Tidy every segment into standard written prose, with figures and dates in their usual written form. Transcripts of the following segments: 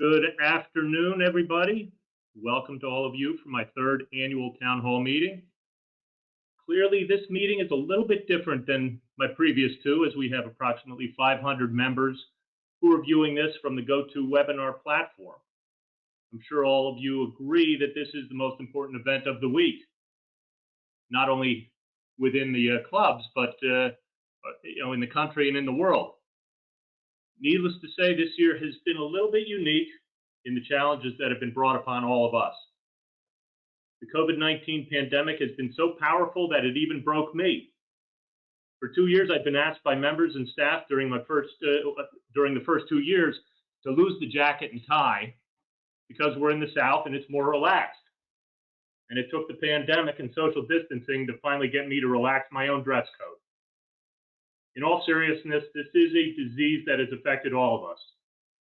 Good afternoon, everybody. Welcome to all of you for my third annual town hall meeting. Clearly, this meeting is a little bit different than my previous two, as we have approximately 500 members who are viewing this from the GoToWebinar platform. I'm sure all of you agree that this is the most important event of the week, not only within the clubs, but in the country and in the world. Needless to say, this year has been a little bit unique in the challenges that have been brought upon all of us. The COVID-19 pandemic has been so powerful that it even broke me. For 2 years, I've been asked by members and staff during the first 2 years to lose the jacket and tie because we're in the South and it's more relaxed. And it took the pandemic and social distancing to finally get me to relax my own dress code. In all seriousness, this is a disease that has affected all of us,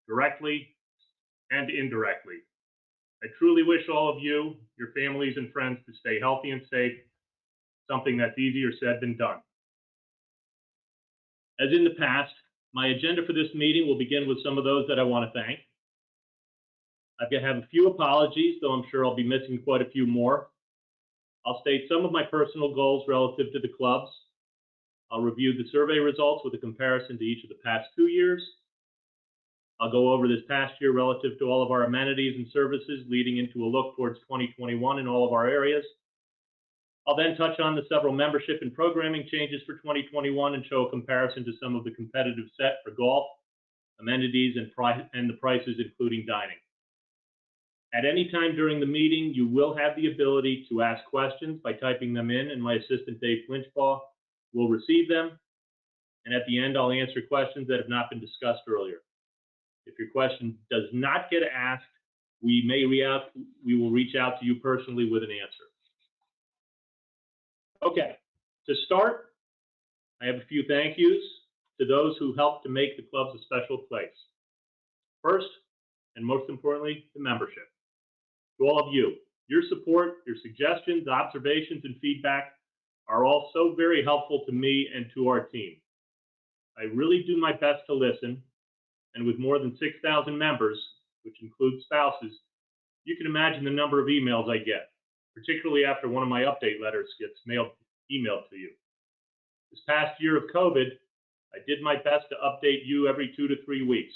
directly and indirectly. I truly wish all of you, your families and friends, to stay healthy and safe, something that's easier said than done. As in the past, my agenda for this meeting will begin with some of those that I want to thank. I have a few apologies, though I'm sure I'll be missing quite a few more. I'll state some of my personal goals relative to the clubs. I'll review the survey results with a comparison to each of the past 2 years. I'll go over this past year relative to all of our amenities and services, leading into a look towards 2021 in all of our areas. I'll then touch on the several membership and programming changes for 2021 and show a comparison to some of the competitive set for golf, amenities, and the prices, including dining. At any time during the meeting, you will have the ability to ask questions by typing them in, and my assistant, Dave Flinchbaugh, will receive them. And at the end, I'll answer questions that have not been discussed earlier. If your question does not get asked, we will reach out to you personally with an answer. Okay, to start, I have a few thank yous to those who helped to make the clubs a special place. First, and most importantly, the membership. To all of you, your support, your suggestions, observations, and feedback are all so very helpful to me and to our team. I really do my best to listen, and with more than 6,000 members, which includes spouses, you can imagine the number of emails I get, particularly after one of my update letters gets emailed to you. This past year of COVID, I did my best to update you every 2 to 3 weeks.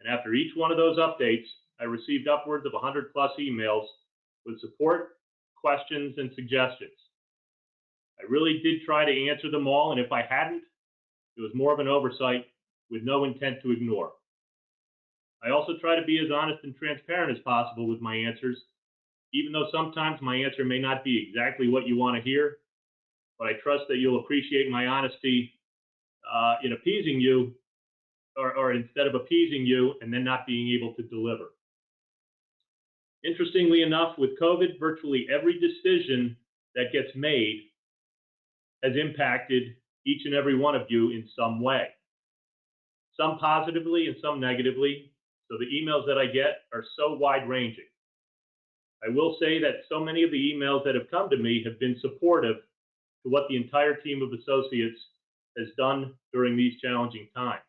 And after each one of those updates, I received upwards of 100+ emails with support, questions, and suggestions. I really did try to answer them all, and if I hadn't, it was more of an oversight with no intent to ignore. I also try to be as honest and transparent as possible with my answers, even though sometimes my answer may not be exactly what you want to hear, but I trust that you'll appreciate my honesty in appeasing you, or instead of appeasing you and then not being able to deliver. Interestingly enough, with COVID, virtually every decision that gets made has impacted each and every one of you in some way. Some positively and some negatively, so the emails that I get are so wide-ranging. I will say that so many of the emails that have come to me have been supportive to what the entire team of associates has done during these challenging times.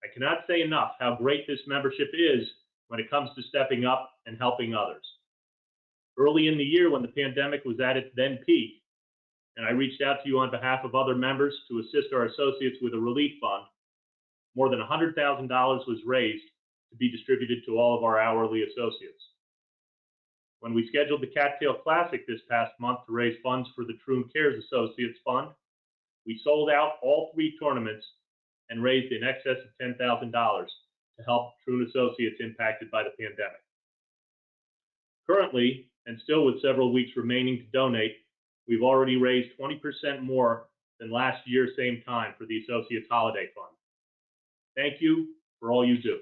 I cannot say enough how great this membership is when it comes to stepping up and helping others. Early in the year, when the pandemic was at its then peak, and I reached out to you on behalf of other members to assist our associates with a relief fund, more than $100,000 was raised to be distributed to all of our hourly associates. When we scheduled the Cattail Classic this past month to raise funds for the Troon Cares Associates Fund, we sold out all 3 tournaments and raised in excess of $10,000 to help Troon associates impacted by the pandemic. Currently, and still with several weeks remaining to donate, we've already raised 20% more than last year same time for the Associates Holiday Fund. Thank you for all you do.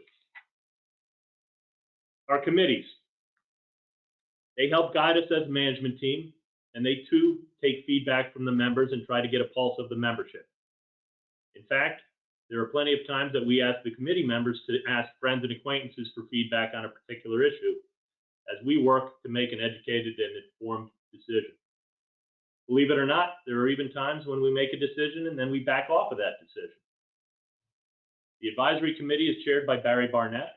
Our committees. They help guide us as a management team, and they too take feedback from the members and try to get a pulse of the membership. In fact, there are plenty of times that we ask the committee members to ask friends and acquaintances for feedback on a particular issue as we work to make an educated and informed decision. Believe it or not, there are even times when we make a decision and then we back off of that decision. The advisory committee is chaired by Barry Barnett,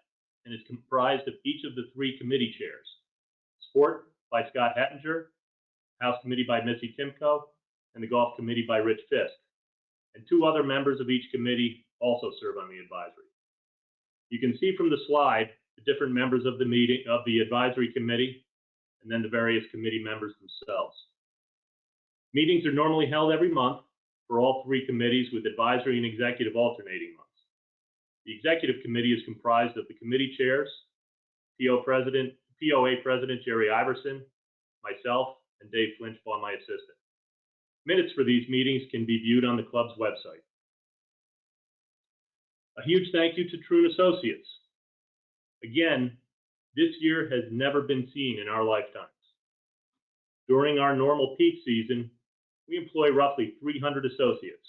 and is comprised of each of the 3 committee chairs. Sport by Scott Hettinger, House Committee by Missy Timko, and the Golf Committee by Rich Fisk. And 2 other members of each committee also serve on the advisory. You can see from the slide the different members of the advisory committee, and then the various committee members themselves. Meetings are normally held every month for all 3 committees, with advisory and executive alternating months. The executive committee is comprised of the committee chairs, POA President Jerry Iverson, myself, and Dave Flinchbaugh, my assistant. Minutes for these meetings can be viewed on the club's website. A huge thank you to Troon Associates. Again, this year has never been seen in our lifetimes. During our normal peak season, we employ roughly 300 associates.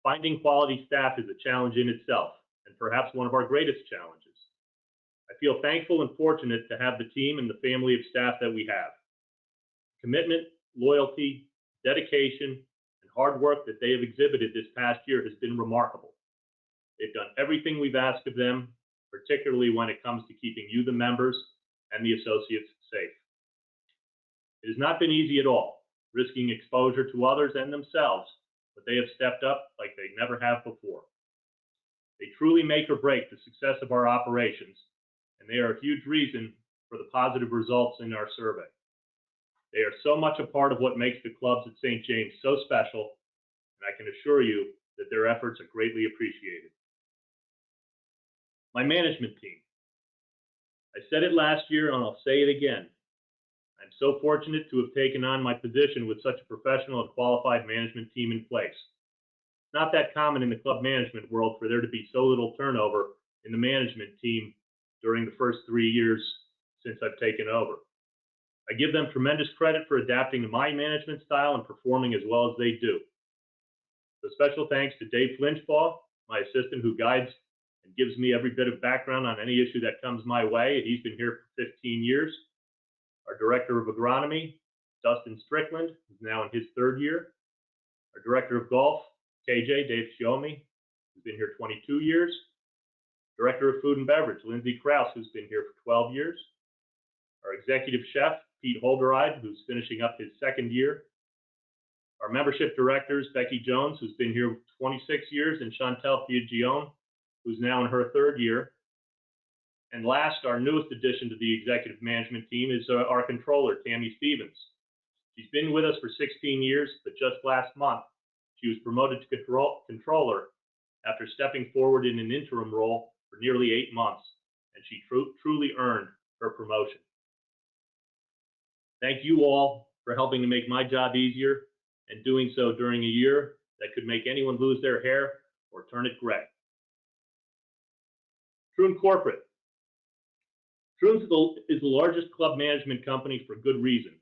Finding quality staff is a challenge in itself, and perhaps one of our greatest challenges. I feel thankful and fortunate to have the team and the family of staff that we have. Commitment, loyalty, dedication, and hard work that they have exhibited this past year has been remarkable. They've done everything we've asked of them, particularly when it comes to keeping you, the members, and the associates safe. It has not been easy at all, risking exposure to others and themselves, but they have stepped up like they never have before. They truly make or break the success of our operations, and they are a huge reason for the positive results in our survey. They are so much a part of what makes the clubs at St. James so special, and I can assure you that their efforts are greatly appreciated. My management team. I said it last year and I'll say it again. I'm so fortunate to have taken on my position with such a professional and qualified management team in place. It's not that common in the club management world for there to be so little turnover in the management team during the first 3 years since I've taken over. I give them tremendous credit for adapting to my management style and performing as well as they do. So special thanks to Dave Flinchbaugh, my assistant, who guides and gives me every bit of background on any issue that comes my way. He's been here for 15 years. Our Director of Agronomy, Dustin Strickland, who's now in his 3rd year. Our Director of Golf, KJ, Dave Shiomi, who's been here 22 years. Director of Food and Beverage, Lindsay Krause, who's been here for 12 years. Our Executive Chef, Pete Holderide, who's finishing up his 2nd year. Our Membership Directors, Becky Jones, who's been here 26 years, and Chantel Piagione, who's now in her 3rd year. And last, our newest addition to the executive management team is our controller, Tammy Stevens. She's been with us for 16 years, but just last month, she was promoted to controller after stepping forward in an interim role for nearly 8 months, and she truly earned her promotion. Thank you all for helping to make my job easier and doing so during a year that could make anyone lose their hair or turn it gray. Troon Corporate. Troon is the largest club management company for good reason.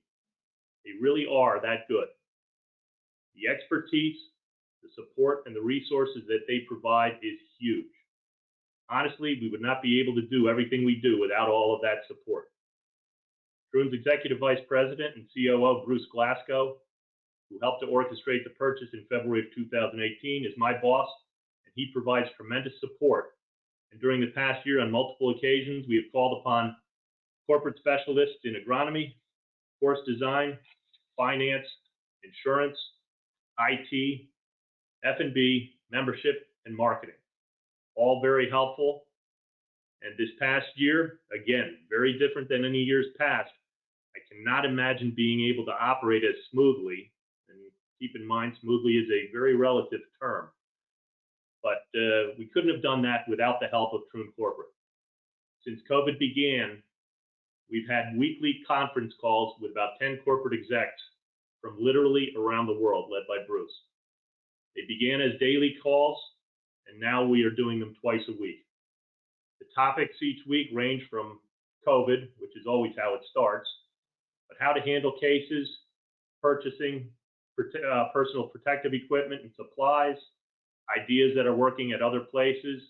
They really are that good. The expertise, the support, and the resources that they provide is huge. Honestly, we would not be able to do everything we do without all of that support. Troon's Executive Vice President and COO, Bruce Glasgow, who helped to orchestrate the purchase in February of 2018, is my boss, and he provides tremendous support. And during the past year, on multiple occasions, we have called upon corporate specialists in agronomy, course design, finance, insurance, IT, F&B, membership, and marketing. All very helpful. And this past year, again, very different than any years past. I cannot imagine being able to operate as smoothly, and keep in mind, smoothly is a very relative term. But we couldn't have done that without the help of Troon Corporate. Since COVID began, we've had weekly conference calls with about 10 corporate execs from literally around the world, led by Bruce. They began as daily calls, and now we are doing them twice a week. The topics each week range from COVID, which is always how it starts, but how to handle cases, purchasing personal protective equipment and supplies, ideas that are working at other places,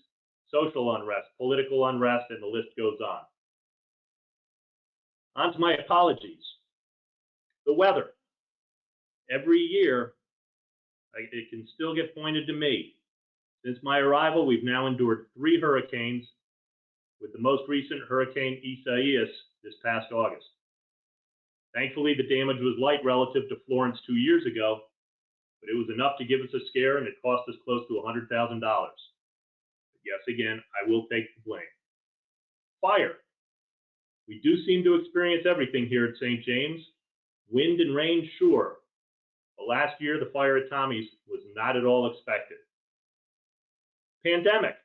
social unrest, political unrest, and the list goes on. On to my apologies. The weather. Every year, it can still get pointed to me. Since my arrival, we've now endured 3 hurricanes, with the most recent Hurricane Isaias this past August. Thankfully, the damage was light relative to Florence 2 years ago, but it was enough to give us a scare, and it cost us close to $100,000. But yes, again, I will take the blame. Fire. We do seem to experience everything here at St. James. Wind and rain, sure. But last year, the fire at Tommy's was not at all expected. Pandemic.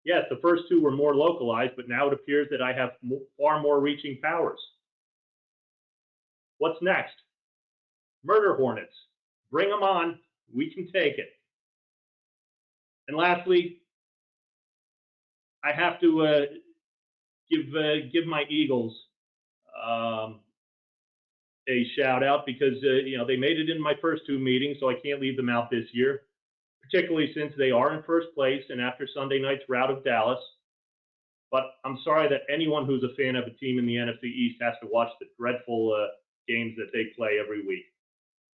Yes, the first two were more localized, but now it appears that I have far more reaching powers. What's next? Murder hornets. Bring them on. We can take it. And lastly, I have to give my Eagles a shout out because they made it in my first two meetings, so I can't leave them out this year, particularly since they are in first place and after Sunday night's rout of Dallas. But I'm sorry that anyone who's a fan of a team in the NFC East has to watch the dreadful games that they play every week.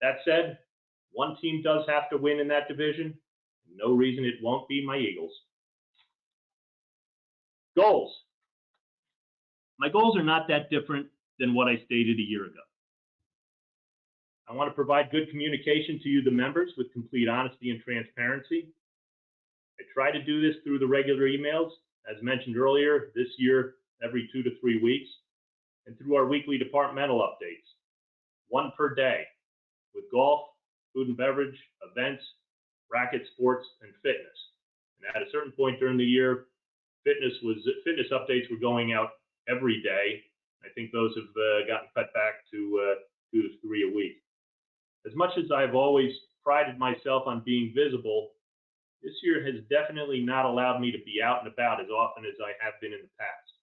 That said, one team does have to win in that division. No reason it won't be my Eagles. Goals. My goals are not that different than what I stated a year ago. I want to provide good communication to you, the members, with complete honesty and transparency. I try to do this through the regular emails, as mentioned earlier, this year every 2 to 3 weeks, and through our weekly departmental updates, one per day, with golf, food and beverage, events, racket, sports, and fitness. And at a certain point during the year, fitness updates were going out every day. I think those have gotten cut back to 2 to 3 a week. As much as I've always prided myself on being visible, this year has definitely not allowed me to be out and about as often as I have been in the past.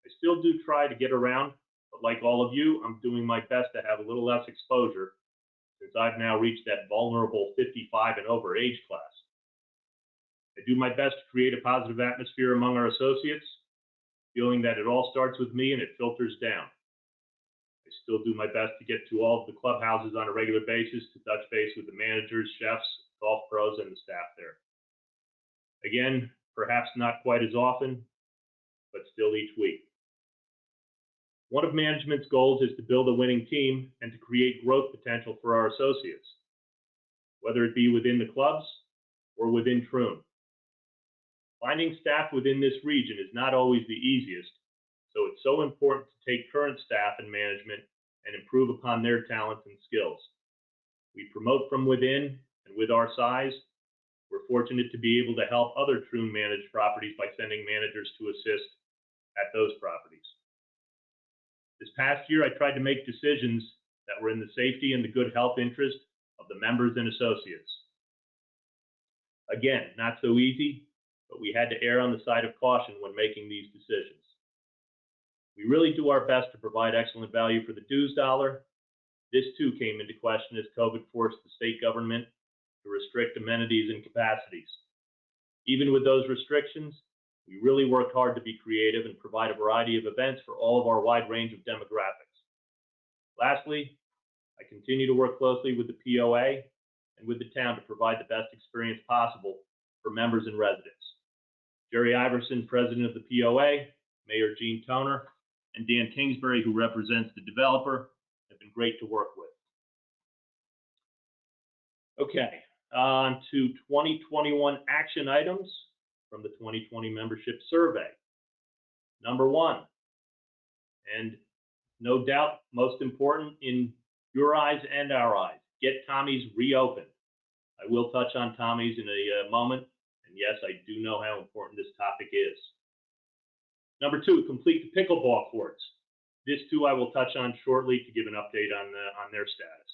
I still do try to get around, but like all of you, I'm doing my best to have a little less exposure since I've now reached that vulnerable 55 and over age class. I do my best to create a positive atmosphere among our associates, feeling that it all starts with me and it filters down. I still do my best to get to all of the clubhouses on a regular basis to touch base with the managers, chefs, golf pros, and the staff there. Again, perhaps not quite as often, but still each week. One of management's goals is to build a winning team and to create growth potential for our associates, whether it be within the clubs or within Troon. Finding staff within this region is not always the easiest, so it's so important to take current staff and management and improve upon their talents and skills. We promote from within, and with our size, we're fortunate to be able to help other Troon managed properties by sending managers to assist at those properties. This past year, I tried to make decisions that were in the safety and the good health interest of the members and associates. Again, not so easy, but we had to err on the side of caution when making these decisions. We really do our best to provide excellent value for the dues dollar. This too came into question as COVID forced the state government to restrict amenities and capacities. Even with those restrictions, we really worked hard to be creative and provide a variety of events for all of our wide range of demographics. Lastly, I continue to work closely with the POA and with the town to provide the best experience possible for members and residents. Jerry Iverson, president of the POA, Mayor Gene Toner, and Dan Kingsbury, who represents the developer, have been great to work with. Okay, on to 2021 action items from the 2020 membership survey. Number 1, and no doubt most important in your eyes and our eyes, get Tommy's reopened. I will touch on Tommy's in a moment, and yes, I do know how important this topic is. Number 2, complete the pickleball courts. This too I will touch on shortly to give an update on their status.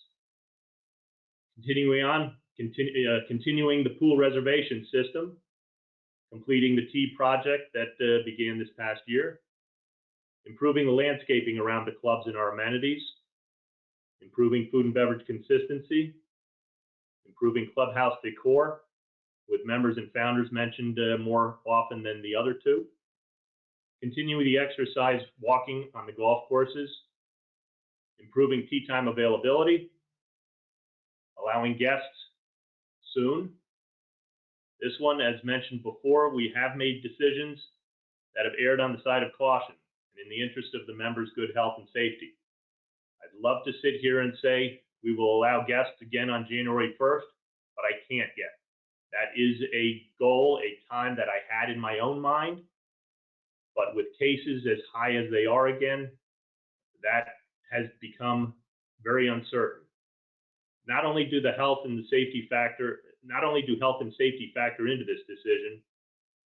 Continuing the pool reservation system, completing the tee project that began this past year, improving the landscaping around the clubs and our amenities, improving food and beverage consistency, improving clubhouse decor, with members and founders mentioned more often than the other two, continuing the exercise walking on the golf courses, improving tee time availability, allowing guests soon. This one, as mentioned before, we have made decisions that have erred on the side of caution and in the interest of the members' good health and safety. I'd love to sit here and say we will allow guests again on January 1st, but I can't yet. That is a goal, a time that I had in my own mind, but with cases as high as they are again, that has become very uncertain. Not only do health and safety factor into this decision,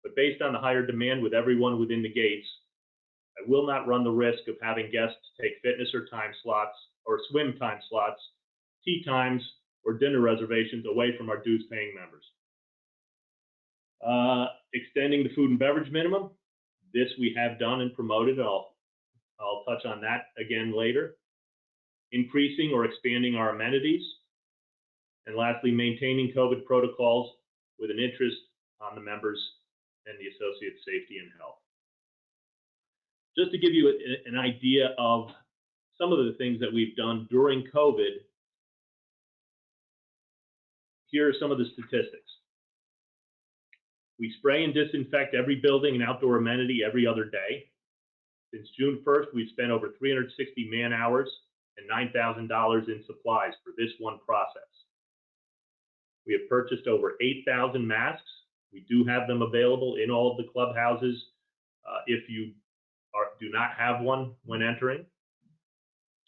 but based on the higher demand with everyone within the gates, I will not run the risk of having guests take fitness or time slots or swim time slots, tea times, or dinner reservations away from our dues paying members. Extending the food and beverage minimum. This we have done and promoted. I'll touch on that again later. Increasing or expanding our amenities. And lastly, maintaining COVID protocols with an interest on the members and the associates' safety and health. Just to give you an idea of some of the things that we've done during COVID, here are some of the statistics. We spray and disinfect every building and outdoor amenity every other day. Since June 1st, we've spent over 360 man hours and $9,000 in supplies for this one process. We have purchased over 8,000 masks. We do have them available in all of the clubhouses if you do not have one when entering.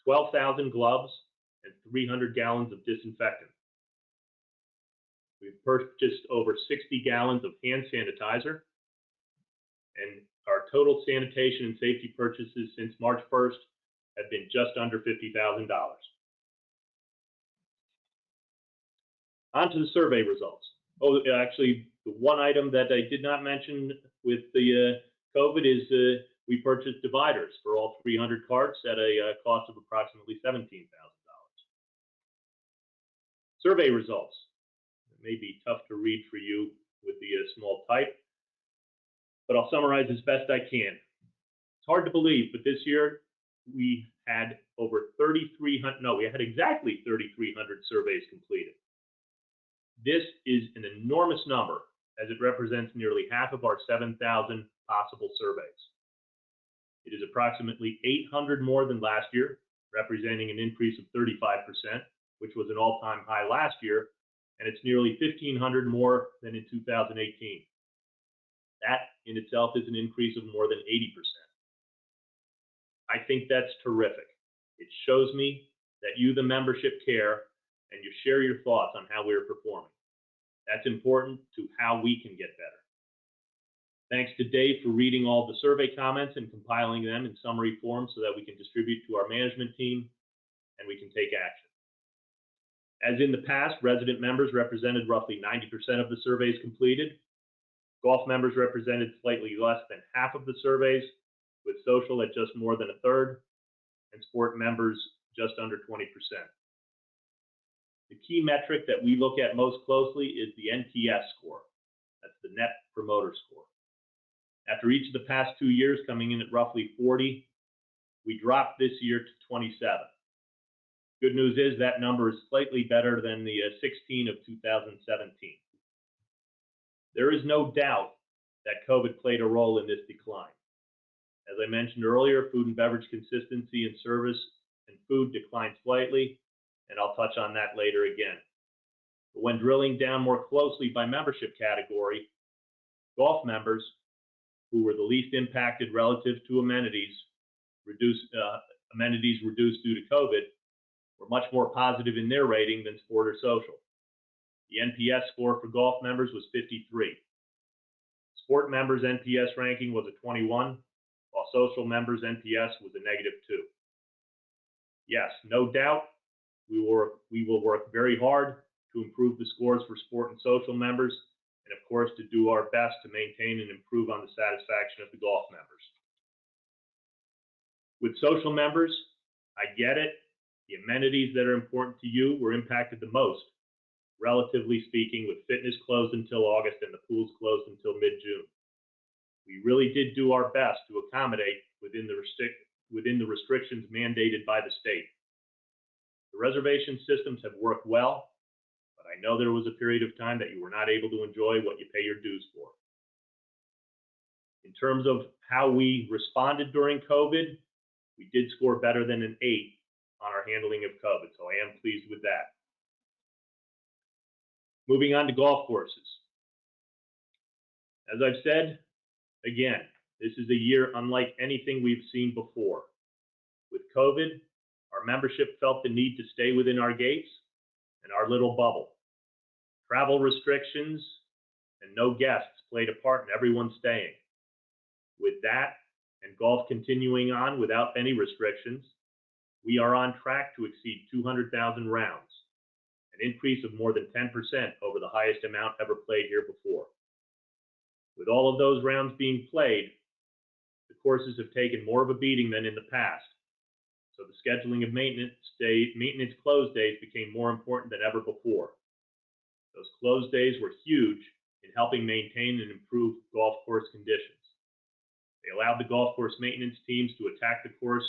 12,000 gloves and 300 gallons of disinfectant. We've purchased over 60 gallons of hand sanitizer, and our total sanitation and safety purchases since March 1st have been just under $50,000. On to the survey results. Oh, actually, the one item that I did not mention with the COVID is we purchased dividers for all 300 carts at a cost of approximately $17,000. Survey results. It may be tough to read for you with the small type, but I'll summarize as best I can. It's hard to believe, but this year we had exactly 3,300 surveys completed. This is an enormous number, as it represents nearly half of our 7,000 possible surveys. It is approximately 800 more than last year, representing an increase of 35%, which was an all-time high last year, and it's nearly 1,500 more than in 2018. That in itself is an increase of more than 80%. I think that's terrific. It shows me that you, the membership, care, and you share your thoughts on how we're performing. That's important to how we can get better. Thanks to Dave for reading all the survey comments and compiling them in summary form so that we can distribute to our management team and we can take action. As in the past, resident members represented roughly 90% of the surveys completed. Golf members represented slightly less than half of the surveys, with social at just more than a third, and sport members just under 20%. The key metric that we look at most closely is the NPS score. That's the Net Promoter Score. After each of the past 2 years coming in at roughly 40, we dropped this year to 27. Good news is that number is slightly better than the 16 of 2017. There is no doubt that COVID played a role in this decline. As I mentioned earlier, food and beverage consistency and service and food declined slightly, and I'll touch on that later again. But when drilling down more closely by membership category, golf members, who were the least impacted relative to amenities reduced due to COVID, were much more positive in their rating than sport or social. The NPS score for golf members was 53. Sport members' NPS ranking was a 21, while social members' NPS was a -2. Yes, no doubt, we will work very hard to improve the scores for sport and social members, and of course to do our best to maintain and improve on the satisfaction of the golf members. With social members, I get it. The amenities that are important to you were impacted the most, relatively speaking, with fitness closed until August and the pools closed until mid-June. We really did do our best to accommodate within the restrictions mandated by the state. The reservation systems have worked well, but I know there was a period of time that you were not able to enjoy what you pay your dues for. In terms of how we responded during COVID, we did score better than an 8 on our handling of COVID, so I am pleased with that. Moving on to golf courses. As I've said, again, this is a year unlike anything we've seen before. With COVID, our membership felt the need to stay within our gates and our little bubble. Travel restrictions and no guests played a part in everyone staying. With that, and golf continuing on without any restrictions, we are on track to exceed 200,000 rounds, an increase of more than 10% over the highest amount ever played here before. With all of those rounds being played, the courses have taken more of a beating than in the past, so the scheduling of maintenance closed days became more important than ever before. Those closed days were huge in helping maintain and improve golf course conditions. They allowed the golf course maintenance teams to attack the course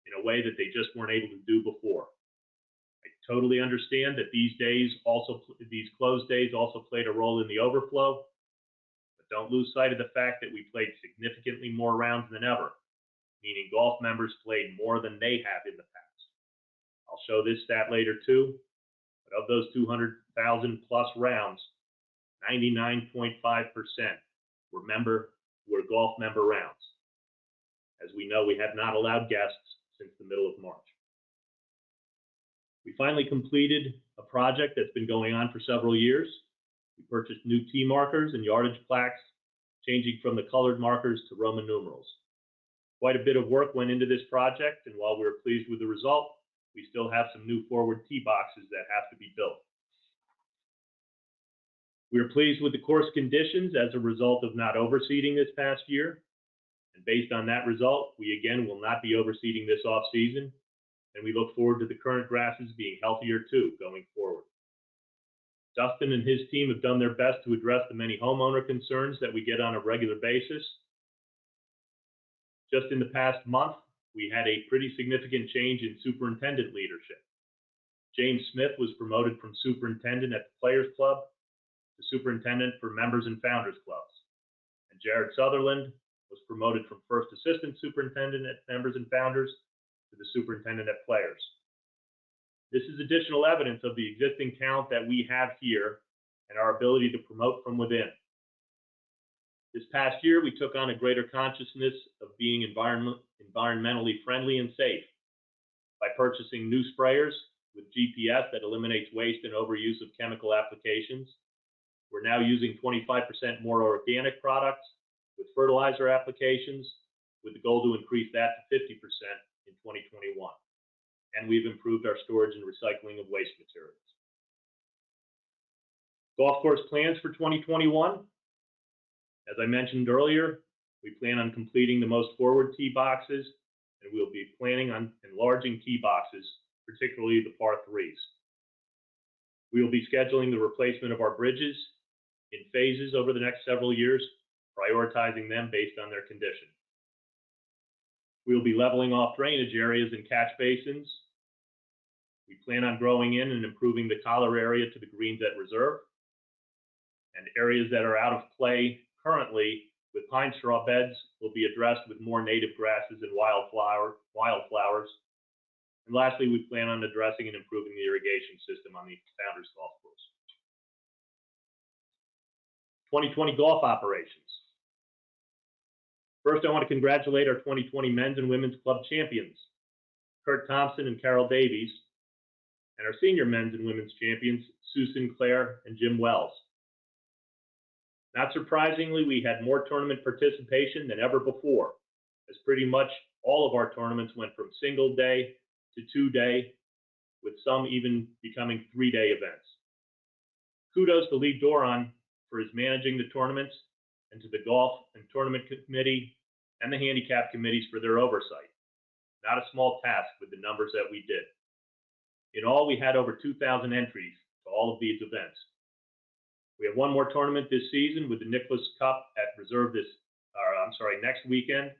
in a way that they just weren't able to do before. I totally understand that these closed days also played a role in the overflow, but don't lose sight of the fact that we played significantly more rounds than ever, meaning golf members played more than they have in the past. I'll show this stat later too, but of those 200,000 plus rounds, 99.5% were golf member rounds. As we know, we have not allowed guests since the middle of March. We finally completed a project that's been going on for several years. We purchased new tee markers and yardage plaques, changing from the colored markers to Roman numerals. Quite a bit of work went into this project, and while we're pleased with the result, we still have some new forward tee boxes that have to be built. We are pleased with the course conditions as a result of not overseeding this past year. And based on that result, we again will not be overseeding this off-season, and we look forward to the current grasses being healthier too going forward. Dustin and his team have done their best to address the many homeowner concerns that we get on a regular basis. Just in the past month, we had a pretty significant change in superintendent leadership. James Smith was promoted from superintendent at the Players Club to superintendent for members and founders clubs. And Jared Sutherland was promoted from first assistant superintendent at members and founders to the superintendent at players. This is additional evidence of the existing talent that we have here and our ability to promote from within. This past year, we took on a greater consciousness of being environmentally friendly and safe by purchasing new sprayers with GPS that eliminates waste and overuse of chemical applications. We're now using 25% more organic products with fertilizer applications, with the goal to increase that to 50% in 2021. And we've improved our storage and recycling of waste materials. Golf course plans for 2021. As I mentioned earlier, we plan on completing the most forward tee boxes, and we'll be planning on enlarging tee boxes, particularly the par threes. We will be scheduling the replacement of our bridges in phases over the next several years, prioritizing them based on their condition. We will be leveling off drainage areas and catch basins. We plan on growing in and improving the collar area to the greens at reserve, and areas that are out of play currently with pine straw beds will be addressed with more native grasses and wildflowers. And lastly, we plan on addressing and improving the irrigation system on the Founders Golf Course. 2020 golf operations. First, I want to congratulate our 2020 men's and women's club champions, Kurt Thompson and Carol Davies, and our senior men's and women's champions, Sue Sinclair and Jim Wells. Not surprisingly, we had more tournament participation than ever before, as pretty much all of our tournaments went from single day to 2-day, with some even becoming 3-day events. Kudos to Lee Doron for his managing the tournaments, and to the golf and tournament committee and the handicap committees for their oversight. Not a small task with the numbers that we did. In all, we had over 2,000 entries to all of these events. We have one more tournament this season with the Nicklaus Cup at Reserve next weekend.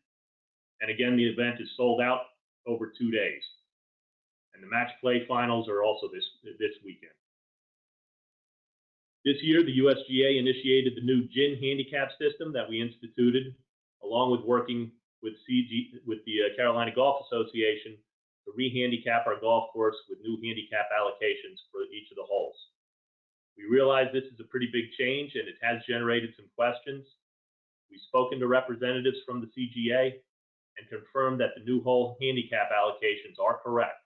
And again, the event is sold out over 2 days. And the match play finals are also this weekend. This year, the USGA initiated the new GIN handicap system that we instituted along with working with the Carolina Golf Association to re-handicap our golf course with new handicap allocations for each of the holes. We realize this is a pretty big change and it has generated some questions. We've spoken to representatives from the CGA and confirmed that the new hole handicap allocations are correct.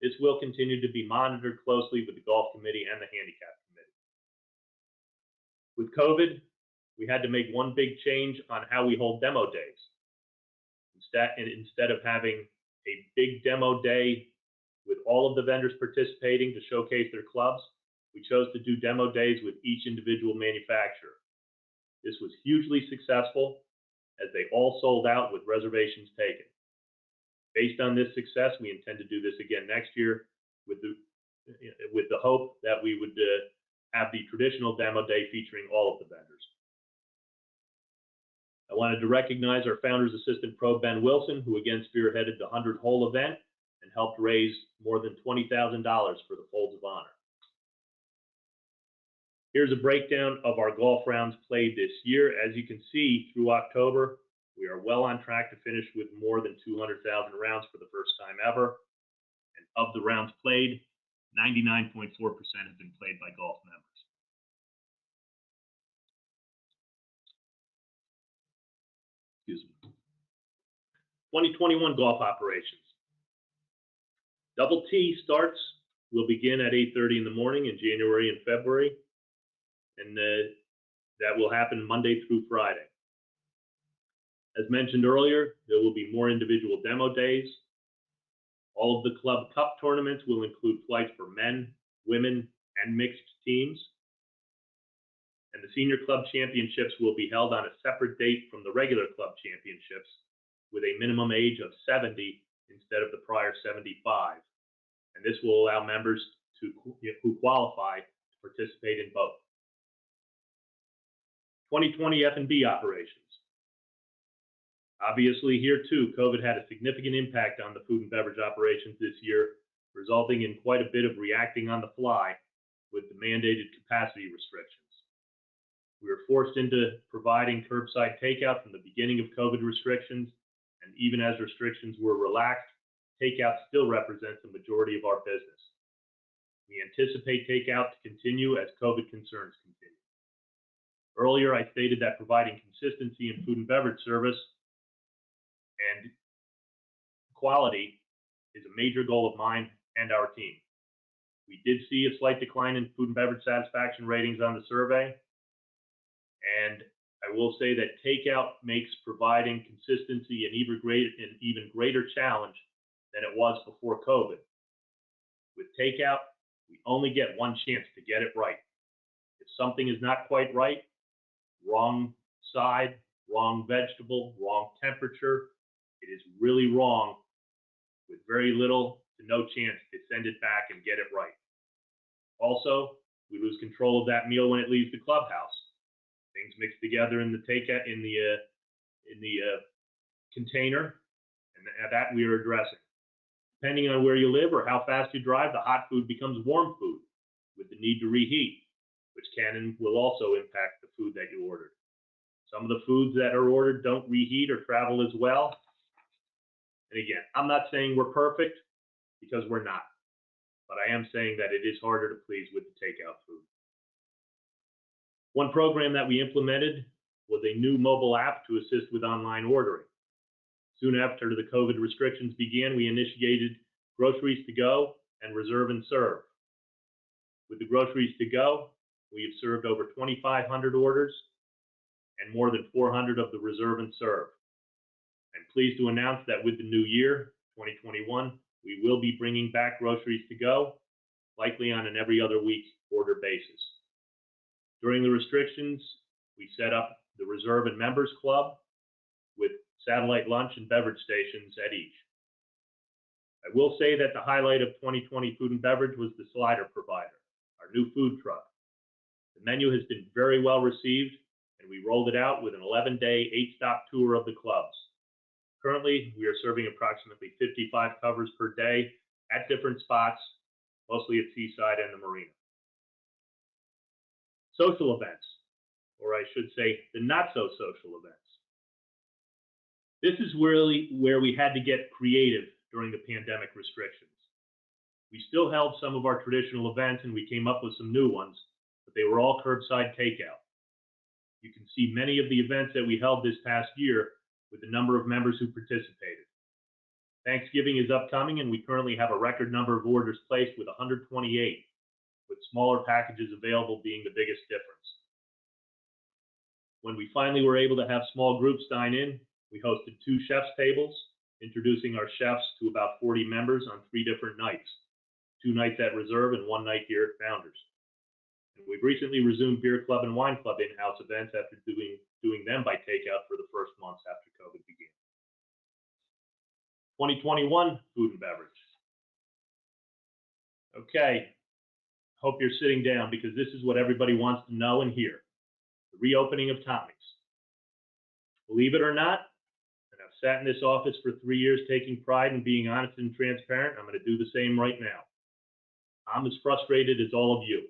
This will continue to be monitored closely with the golf committee and the handicap committee. With COVID, we had to make one big change on how we hold demo days. Instead of having a big demo day with all of the vendors participating to showcase their clubs, we chose to do demo days with each individual manufacturer. This was hugely successful as they all sold out with reservations taken. Based on this success, we intend to do this again next year with the hope that we would have the traditional demo day featuring all of the vendors. I wanted to recognize our founder's assistant pro, Ben Wilson, who again spearheaded the 100-hole event and helped raise more than $20,000 for the Folds of Honor. Here's a breakdown of our golf rounds played this year. As you can see, through October, we are well on track to finish with more than 200,000 rounds for the first time ever. And of the rounds played, 99.4% have been played by golf members. Excuse me. 2021 golf operations. Double T starts will begin at 8:30 in the morning in January and February, and that will happen Monday through Friday. As mentioned earlier, there will be more individual demo days. All of the club cup tournaments will include flights for men, women, and mixed teams. And the senior club championships will be held on a separate date from the regular club championships with a minimum age of 70 instead of the prior 75. And this will allow members who qualify to participate in both. 2020 F&B operations. Obviously, here too, COVID had a significant impact on the food and beverage operations this year, resulting in quite a bit of reacting on the fly with the mandated capacity restrictions. We were forced into providing curbside takeout from the beginning of COVID restrictions, and even as restrictions were relaxed, takeout still represents the majority of our business. We anticipate takeout to continue as COVID concerns continue. Earlier, I stated that providing consistency in food and beverage service and quality is a major goal of mine and our team. We did see a slight decline in food and beverage satisfaction ratings on the survey, and I will say that takeout makes providing consistency an even greater challenge than it was before COVID. With takeout, we only get one chance to get it right. If something is not quite right, wrong side, wrong vegetable, wrong temperature, it is really wrong with very little to no chance to send it back and get it right. Also, we lose control of that meal when it leaves the clubhouse. Things mix together in the takeout in the container, and that we are addressing. Depending on where you live or how fast you drive, the hot food becomes warm food with the need to reheat, which can and will also impact the food that you ordered. Some of the foods that are ordered don't reheat or travel as well. And again, I'm not saying we're perfect because we're not, but I am saying that it is harder to please with the takeout food. One program that we implemented was a new mobile app to assist with online ordering. Soon after the COVID restrictions began, we initiated Groceries to Go and Reserve and Serve. With the Groceries to Go, we have served over 2,500 orders and more than 400 of the Reserve and Serve. I'm pleased to announce that with the new year, 2021, we will be bringing back Groceries to Go, likely on an every other week order basis. During the restrictions, we set up the Reserve and Members Club with satellite lunch and beverage stations at each. I will say that the highlight of 2020 food and beverage was the Slider Provider, our new food truck. The menu has been very well received, and we rolled it out with an 11-day, 8-stop tour of the clubs. Currently, we are serving approximately 55 covers per day at different spots, mostly at Seaside and the Marina. Social events, or I should say the not-so-social events. This is really where we had to get creative during the pandemic restrictions. We still held some of our traditional events and we came up with some new ones, but they were all curbside takeout. You can see many of the events that we held this past year with the number of members who participated. Thanksgiving is upcoming and we currently have a record number of orders placed with 128, with smaller packages available being the biggest difference. When we finally were able to have small groups dine in, we hosted 2 chefs' tables, introducing our chefs to about 40 members on 3 different nights, 2 nights at Reserve and 1 night here at Founders. And we've recently resumed beer club and wine club in-house events after doing them by takeout for the first months after COVID began. 2021 food and beverage. Okay, hope you're sitting down because this is what everybody wants to know and hear. The reopening of Tommy's. Believe it or not, and I've sat in this office for 3 years taking pride in being honest and transparent, I'm going to do the same right now. I'm as frustrated as all of you.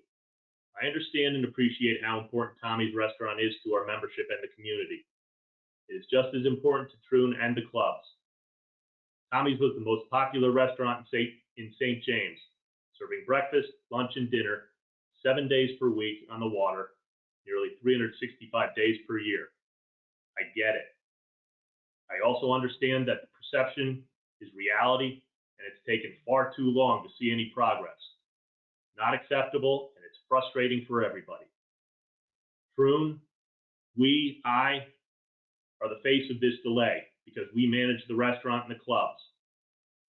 I understand and appreciate how important Tommy's restaurant is to our membership and the community. It is just as important to Troon and the clubs. Tommy's was the most popular restaurant in St. James, serving breakfast, lunch, and dinner 7 days per week on the water, nearly 365 days per year. I get it. I also understand that the perception is reality, and it's taken far too long to see any progress. Not acceptable, and it's frustrating for everybody. Troon, I are the face of this delay because we manage the restaurant and the clubs.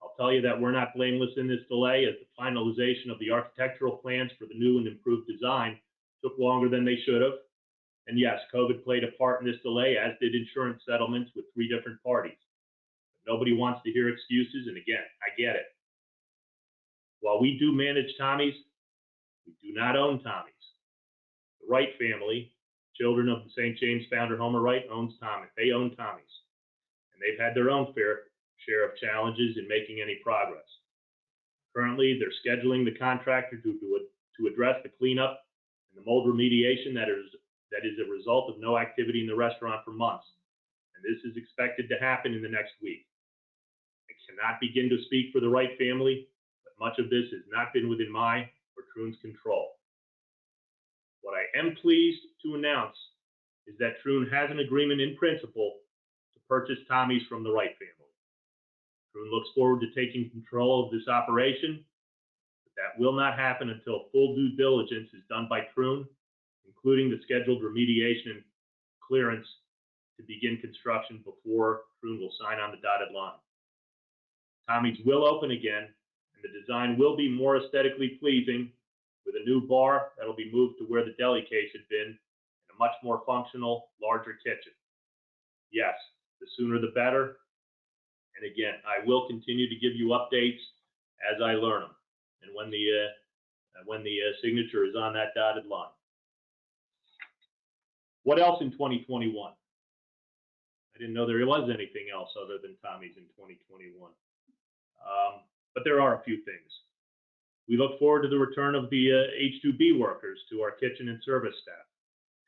I'll tell you that we're not blameless in this delay, as the finalization of the architectural plans for the new and improved design took longer than they should have. And yes, COVID played a part in this delay, as did insurance settlements with 3 different parties. But nobody wants to hear excuses, and again, I get it. While we do manage Tommy's, we do not own Tommy's. The Wright family, children of the St. James founder Homer Wright, owns Tommy's. They own Tommy's. And they've had their own fair share of challenges in making any progress. Currently, they're scheduling the contractor to address the cleanup and the mold remediation that is a result of no activity in the restaurant for months. And this is expected to happen in the next week. I cannot begin to speak for the Wright family, but much of this has not been within my or Troon's control. What I am pleased to announce is that Troon has an agreement in principle to purchase Tommy's from the Wright family. Troon looks forward to taking control of this operation, but that will not happen until full due diligence is done by Troon, including the scheduled remediation and clearance to begin construction before Troon will sign on the dotted line. Tommy's will open again, and the design will be more aesthetically pleasing, with a new bar that will be moved to where the deli case had been, and a much more functional, larger kitchen. Yes, the sooner the better. And again, I will continue to give you updates as I learn them, and when the signature is on that dotted line. What else in 2021? I didn't know there was anything else other than Tommy's in 2021. But there are a few things. We look forward to the return of the H-2B workers to our kitchen and service staff.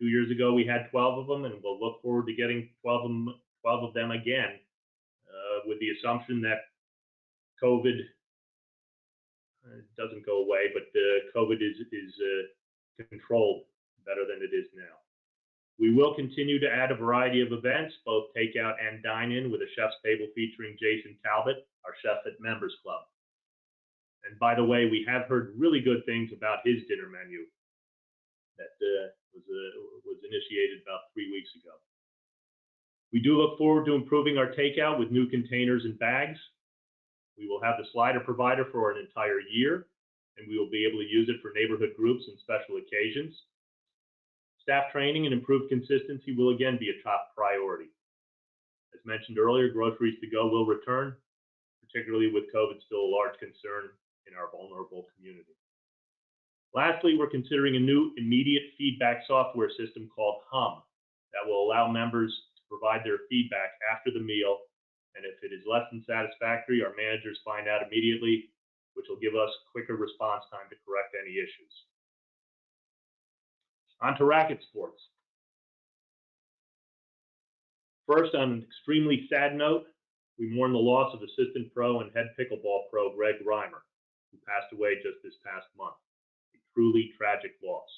2 years ago, we had 12 of them, and we'll look forward to getting 12 of them again, with the assumption that COVID doesn't go away, but COVID is controlled better than it is now. We will continue to add a variety of events, both takeout and dine-in, with a chef's table featuring Jason Talbot, our chef at Members Club. And by the way, we have heard really good things about his dinner menu that was initiated about 3 weeks ago. We do look forward to improving our takeout with new containers and bags. We will have the slider provider for an entire year, and we will be able to use it for neighborhood groups and special occasions. Staff training and improved consistency will again be a top priority. As mentioned earlier, groceries to go will return, particularly with COVID still a large concern in our vulnerable community. Lastly, we're considering a new immediate feedback software system called Hum that will allow members to provide their feedback after the meal, and if it is less than satisfactory, our managers find out immediately, which will give us quicker response time to correct any issues. On to Racket Sports. First, on an extremely sad note, we mourn the loss of assistant pro and head pickleball pro Greg Reimer, who passed away just this past month. A truly tragic loss.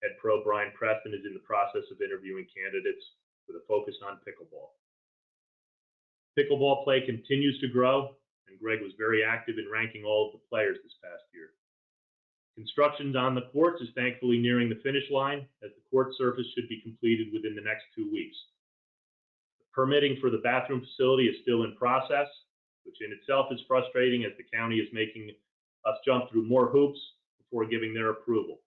Head pro Brian Preston is in the process of interviewing candidates with a focus on pickleball. Pickleball play continues to grow, and Greg was very active in ranking all of the players this past year. Construction on the courts is thankfully nearing the finish line, as the court surface should be completed within the next 2 weeks. The permitting for the bathroom facility is still in process, which in itself is frustrating, as the county is making us jump through more hoops before giving their approval.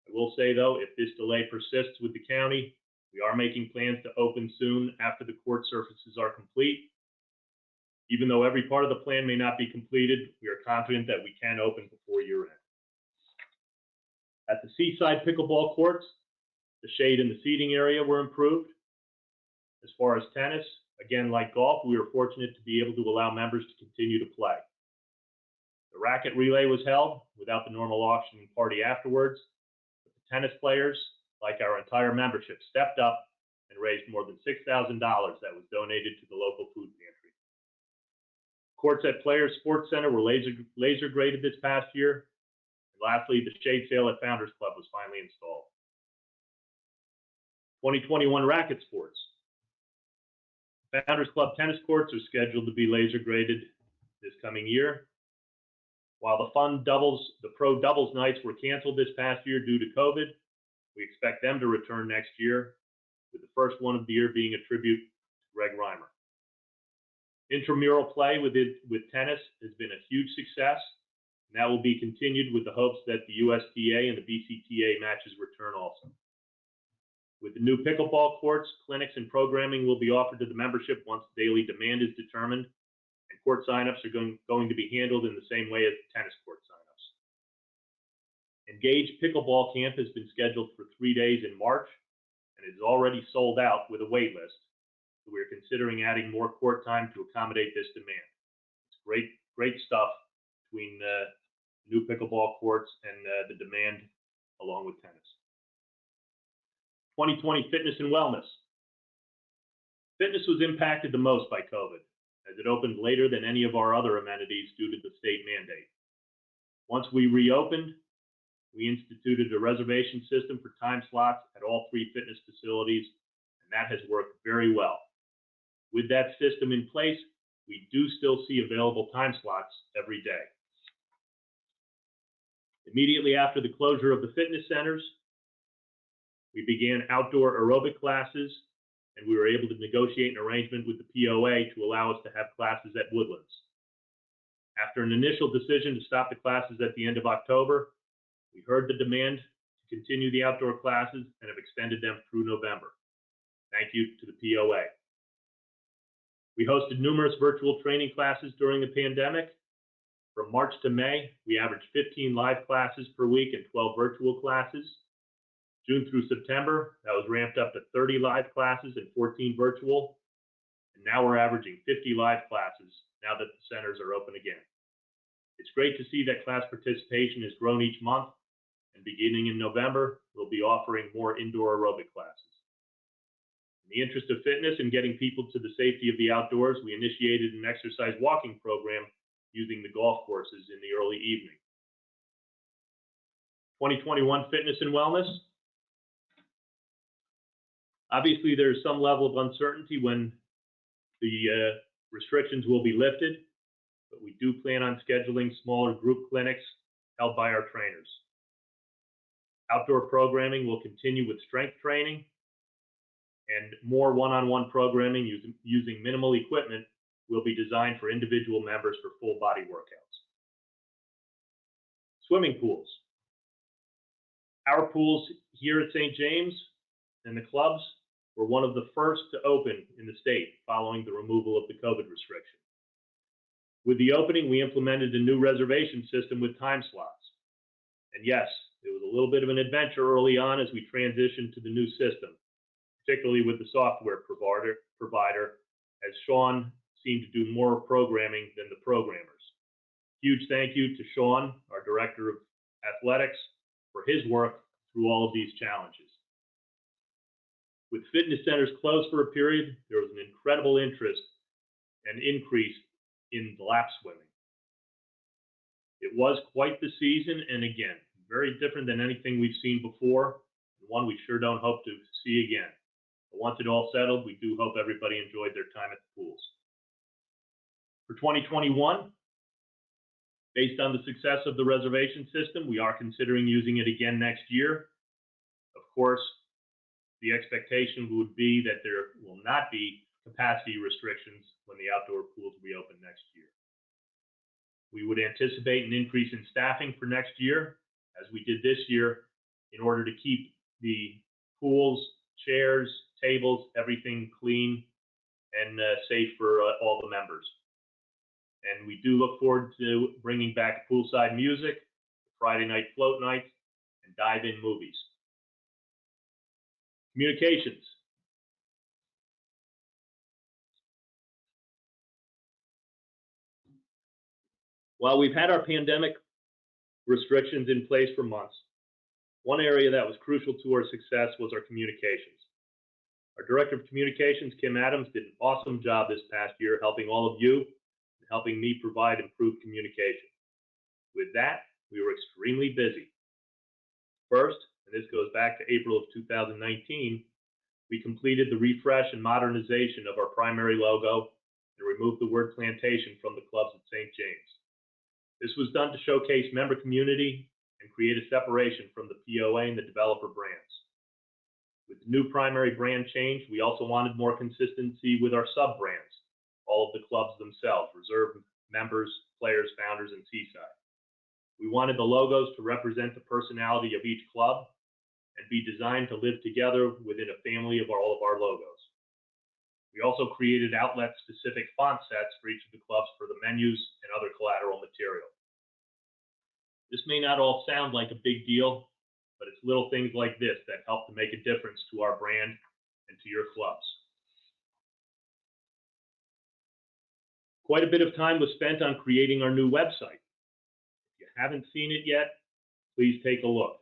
I will say, though, if this delay persists with the county, we are making plans to open soon after the court surfaces are complete. Even though every part of the plan may not be completed, we are confident that we can open before year-end. At the seaside pickleball courts, the shade and the seating area were improved. As far as tennis, again, like golf, we were fortunate to be able to allow members to continue to play. The racket relay was held without the normal auctioning party afterwards, but the tennis players, like our entire membership, stepped up and raised more than $6,000 that was donated to the local food pantry. Courts at Players Sports Center were laser graded this past year. And lastly, the shade sail at Founders Club was finally installed. 2021 racket sports. Founders Club tennis courts are scheduled to be laser graded this coming year. While the pro doubles nights were canceled this past year due to COVID, we expect them to return next year, with the first one of the year being a tribute to Greg Reimer. Intramural play with tennis has been a huge success, and that will be continued with the hopes that the USTA and the BCTA matches return also. With the new pickleball courts, clinics and programming will be offered to the membership once daily demand is determined, and court signups are going to be handled in the same way as the tennis court signups. Engage Pickleball Camp has been scheduled for 3 days in March, and is already sold out with a wait list. So we are considering adding more court time to accommodate this demand. It's great stuff between new pickleball courts and the demand along with tennis. 2020 fitness and wellness. Fitness was impacted the most by COVID, as it opened later than any of our other amenities due to the state mandate. Once we reopened, we instituted a reservation system for time slots at all 3 fitness facilities, and that has worked very well. With that system in place, we do still see available time slots every day. Immediately after the closure of the fitness centers, we began outdoor aerobic classes, and we were able to negotiate an arrangement with the POA to allow us to have classes at Woodlands. After an initial decision to stop the classes at the end of October, we heard the demand to continue the outdoor classes and have extended them through November. Thank you to the POA. We hosted numerous virtual training classes during the pandemic. From March to May, we averaged 15 live classes per week and 12 virtual classes. June through September, that was ramped up to 30 live classes and 14 virtual. And now we're averaging 50 live classes now that the centers are open again. It's great to see that class participation has grown each month, and beginning in November, we'll be offering more indoor aerobic classes. In the interest of fitness and getting people to the safety of the outdoors, we initiated an exercise walking program using the golf courses in the early evening. 2021 fitness and wellness. Obviously, there's some level of uncertainty when the restrictions will be lifted, but we do plan on scheduling smaller group clinics held by our trainers. Outdoor programming will continue with strength training, and more one-on-one programming using minimal equipment will be designed for individual members for full body workouts. Swimming pools. Our pools here at St. James and the clubs were one of the first to open in the state following the removal of the COVID restriction. With the opening, we implemented a new reservation system with time slots. And yes, it was a little bit of an adventure early on as we transitioned to the new system, particularly with the software provider, as Sean seemed to do more programming than the programmers. Huge thank you to Sean, our Director of Athletics, for his work through all of these challenges. With fitness centers closed for a period, there was an incredible interest and increase in lap swimming. It was quite the season, and again, very different than anything we've seen before, and one we sure don't hope to see again. But once it all settled, we do hope everybody enjoyed their time at the pools. For 2021, based on the success of the reservation system, we are considering using it again next year. Of course, the expectation would be that there will not be capacity restrictions when the outdoor pools reopen next year. We would anticipate an increase in staffing for next year, as we did this year, in order to keep the pools, chairs, tables, everything clean and safe for all the members. And we do look forward to bringing back poolside music, Friday night float nights, and dive-in movies. Communications. While we've had our pandemic restrictions in place for months, one area that was crucial to our success was our communications. Our Director of Communications, Kim Adams, did an awesome job this past year helping all of you and helping me provide improved communication. With that, we were extremely busy. First, and this goes back to April of 2019, we completed the refresh and modernization of our primary logo and removed the word plantation from the clubs at St. James. This was done to showcase member community and create a separation from the POA and the developer brands. With the new primary brand change, we also wanted more consistency with our sub-brands, all of the clubs themselves, Reserve, Members, Players, Founders, and Seaside. We wanted the logos to represent the personality of each club and be designed to live together within a family of all of our logos. We also created outlet-specific font sets for each of the clubs for the menus and other collateral material. This may not all sound like a big deal, but it's little things like this that help to make a difference to our brand and to your clubs. Quite a bit of time was spent on creating our new website. If you haven't seen it yet, please take a look.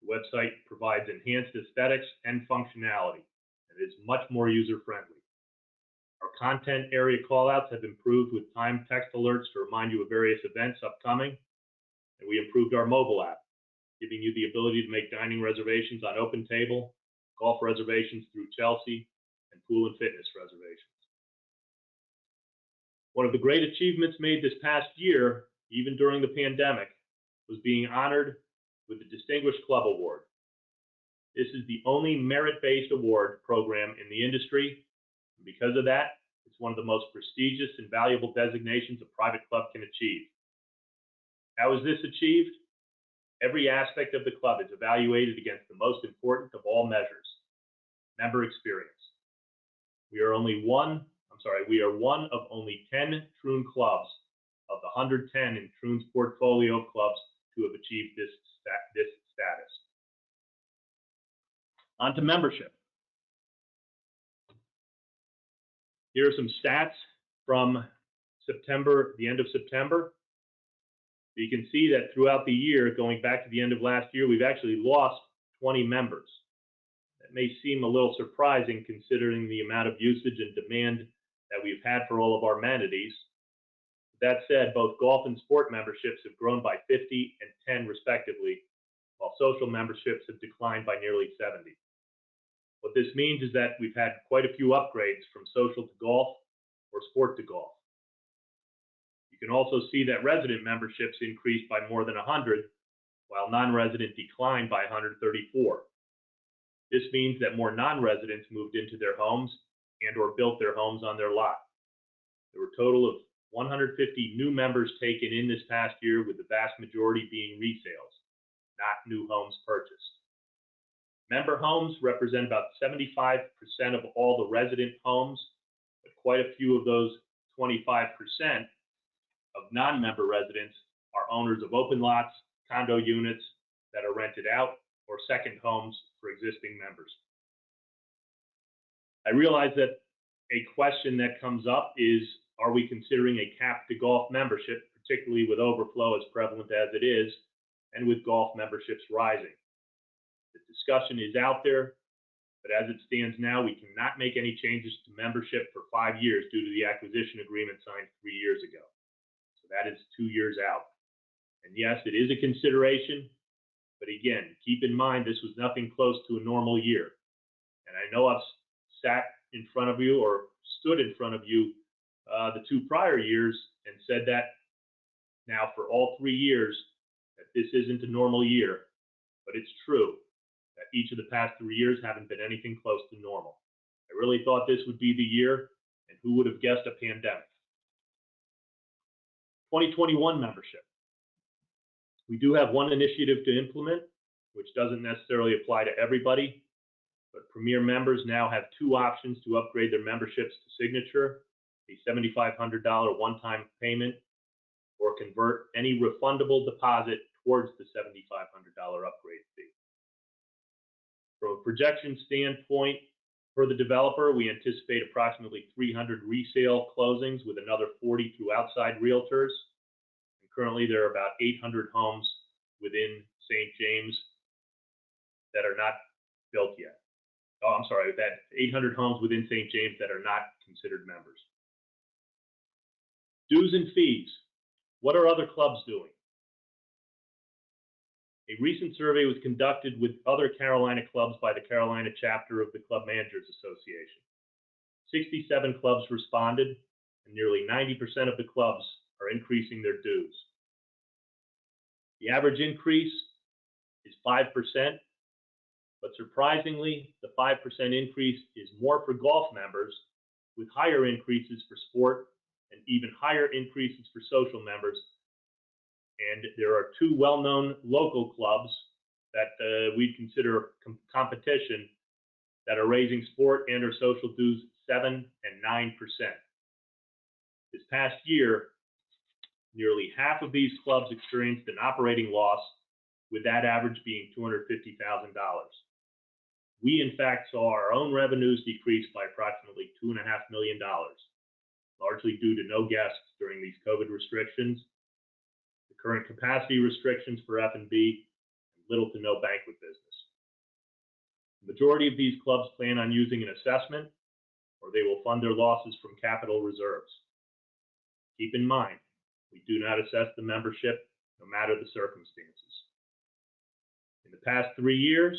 The website provides enhanced aesthetics and functionality, and is much more user-friendly. Our content area callouts have improved with timed text alerts to remind you of various events upcoming, and we improved our mobile app, giving you the ability to make dining reservations on Open Table, golf reservations through Chelsea, and pool and fitness reservations. One of the great achievements made this past year, even during the pandemic, was being honored with the Distinguished Club Award. This is the only merit-based award program in the industry, and because of that, it's one of the most prestigious and valuable designations a private club can achieve. How is this achieved? Every aspect of the club is evaluated against the most important of all measures, member experience. We are one of only 10 Troon clubs of the 110 in Troon's portfolio of clubs to have achieved this status. On to membership. Here are some stats from September, the end of September. You can see that throughout the year, going back to the end of last year, we've actually lost 20 members. That may seem a little surprising considering the amount of usage and demand that we've had for all of our amenities. That said, both golf and sport memberships have grown by 50 and 10 respectively, while social memberships have declined by nearly 70. What this means is that we've had quite a few upgrades from social to golf or sport to golf. You can also see that resident memberships increased by more than 100, while non-resident declined by 134. This means that more non-residents moved into their homes and or built their homes on their lot. There were a total of 150 new members taken in this past year, with the vast majority being resales, not new homes purchased. Member homes represent about 75% of all the resident homes, but quite a few of those 25% of non-member residents are owners of open lots, condo units that are rented out, or second homes for existing members. I realize that a question that comes up is, are we considering a cap to golf membership, particularly with overflow as prevalent as it is, and with golf memberships rising? The discussion is out there, but as it stands now, we cannot make any changes to membership for 5 years due to the acquisition agreement signed 3 years ago. So that is 2 years out. And yes, it is a consideration, but again, keep in mind this was nothing close to a normal year. And I know I've sat in front of you or stood in front of you the 2 prior years and said that now for all 3 years that this isn't a normal year, but it's true that each of the past 3 years haven't been anything close to normal. I really thought this would be the year, and who would have guessed a pandemic? 2021 membership. We do have one initiative to implement, which doesn't necessarily apply to everybody, but Premier members now have 2 options to upgrade their memberships to Signature, a $7,500 one-time payment, or convert any refundable deposit towards the $7,500 upgrade fee. From a projection standpoint, for the developer, we anticipate approximately 300 resale closings with another 40 through outside realtors. And currently, there are about 800 homes within St. James that are not built yet. Oh, I'm sorry, that 800 homes within St. James that are not considered members. Dues and fees. What are other clubs doing? A recent survey was conducted with other Carolina clubs by the Carolina chapter of the Club Managers Association. 67 clubs responded, and nearly 90% of the clubs are increasing their dues. The average increase is 5%, but surprisingly, the 5% increase is more for golf members, with higher increases for sport and even higher increases for social members. And there are 2 well-known local clubs that we consider competition that are raising sport and or social dues 7 and 9%. This past year, nearly half of these clubs experienced an operating loss, with that average being $250,000. We, in fact, saw our own revenues decrease by approximately $2.5 million, largely due to no guests during these COVID restrictions, the current capacity restrictions for F&B, and little to no banquet business. The majority of these clubs plan on using an assessment, or they will fund their losses from capital reserves. Keep in mind, we do not assess the membership, no matter the circumstances. In the past 3 years,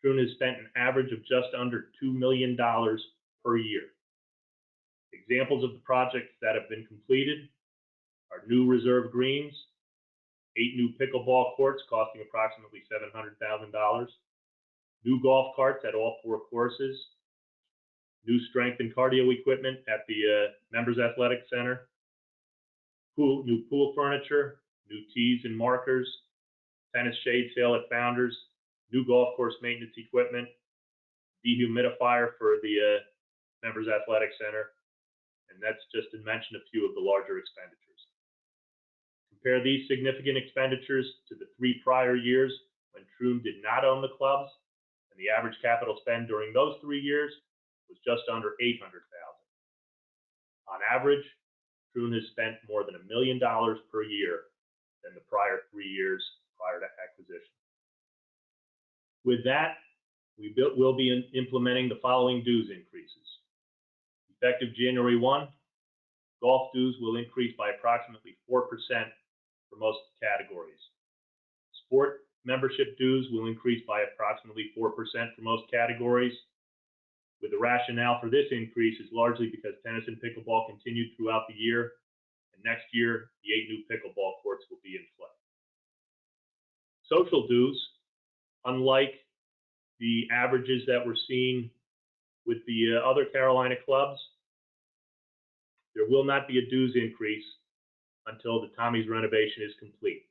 Troon has spent an average of just under $2 million per year. Examples of the projects that have been completed are new reserve greens, 8 new pickleball courts costing approximately $700,000, new golf carts at all 4 courses, new strength and cardio equipment at the Members Athletic Center, new pool furniture, new tees and markers, tennis shade sale at Founders, new golf course maintenance equipment, dehumidifier for the Members Athletic Center, and that's just to mention a few of the larger expenditures. Compare these significant expenditures to the 3 prior years when Troon did not own the clubs, and the average capital spend during those 3 years was just under $800,000. On average, Troon has spent more than $1 million per year than the prior 3 years prior to acquisition. With that, we will be implementing the following dues increases. Effective January 1, golf dues will increase by approximately 4% for most categories. Sport membership dues will increase by approximately 4% for most categories, with the rationale for this increase is largely because tennis and pickleball continued throughout the year, and next year, the 8 new pickleball courts will be in play. Social dues, unlike the averages that we're seeing with the other Carolina clubs, there will not be a dues increase until the Tommy's renovation is complete.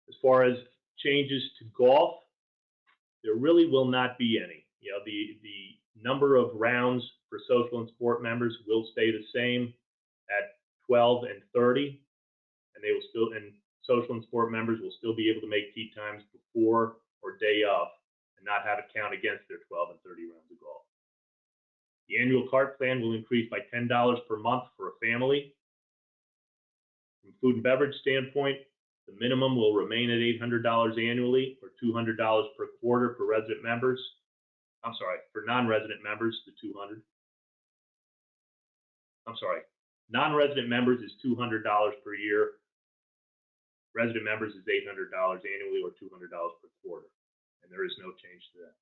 As far as changes to golf, there really will not be any. You know, the number of rounds for social and sport members will stay the same at 12 and 30, and they will still, and social and sport members will still be able to make tee times before or day of and not have it count against their 12 and 30 rounds of golf. The annual cart plan will increase by $10 per month for a family. From a food and beverage standpoint, The minimum will remain at $800 annually, or $200 per quarter for resident members. I'm sorry, for non-resident members, the 200. I'm sorry, non-resident members is $200 per year. Resident members is $800 annually, or $200 per quarter, and there is no change to that.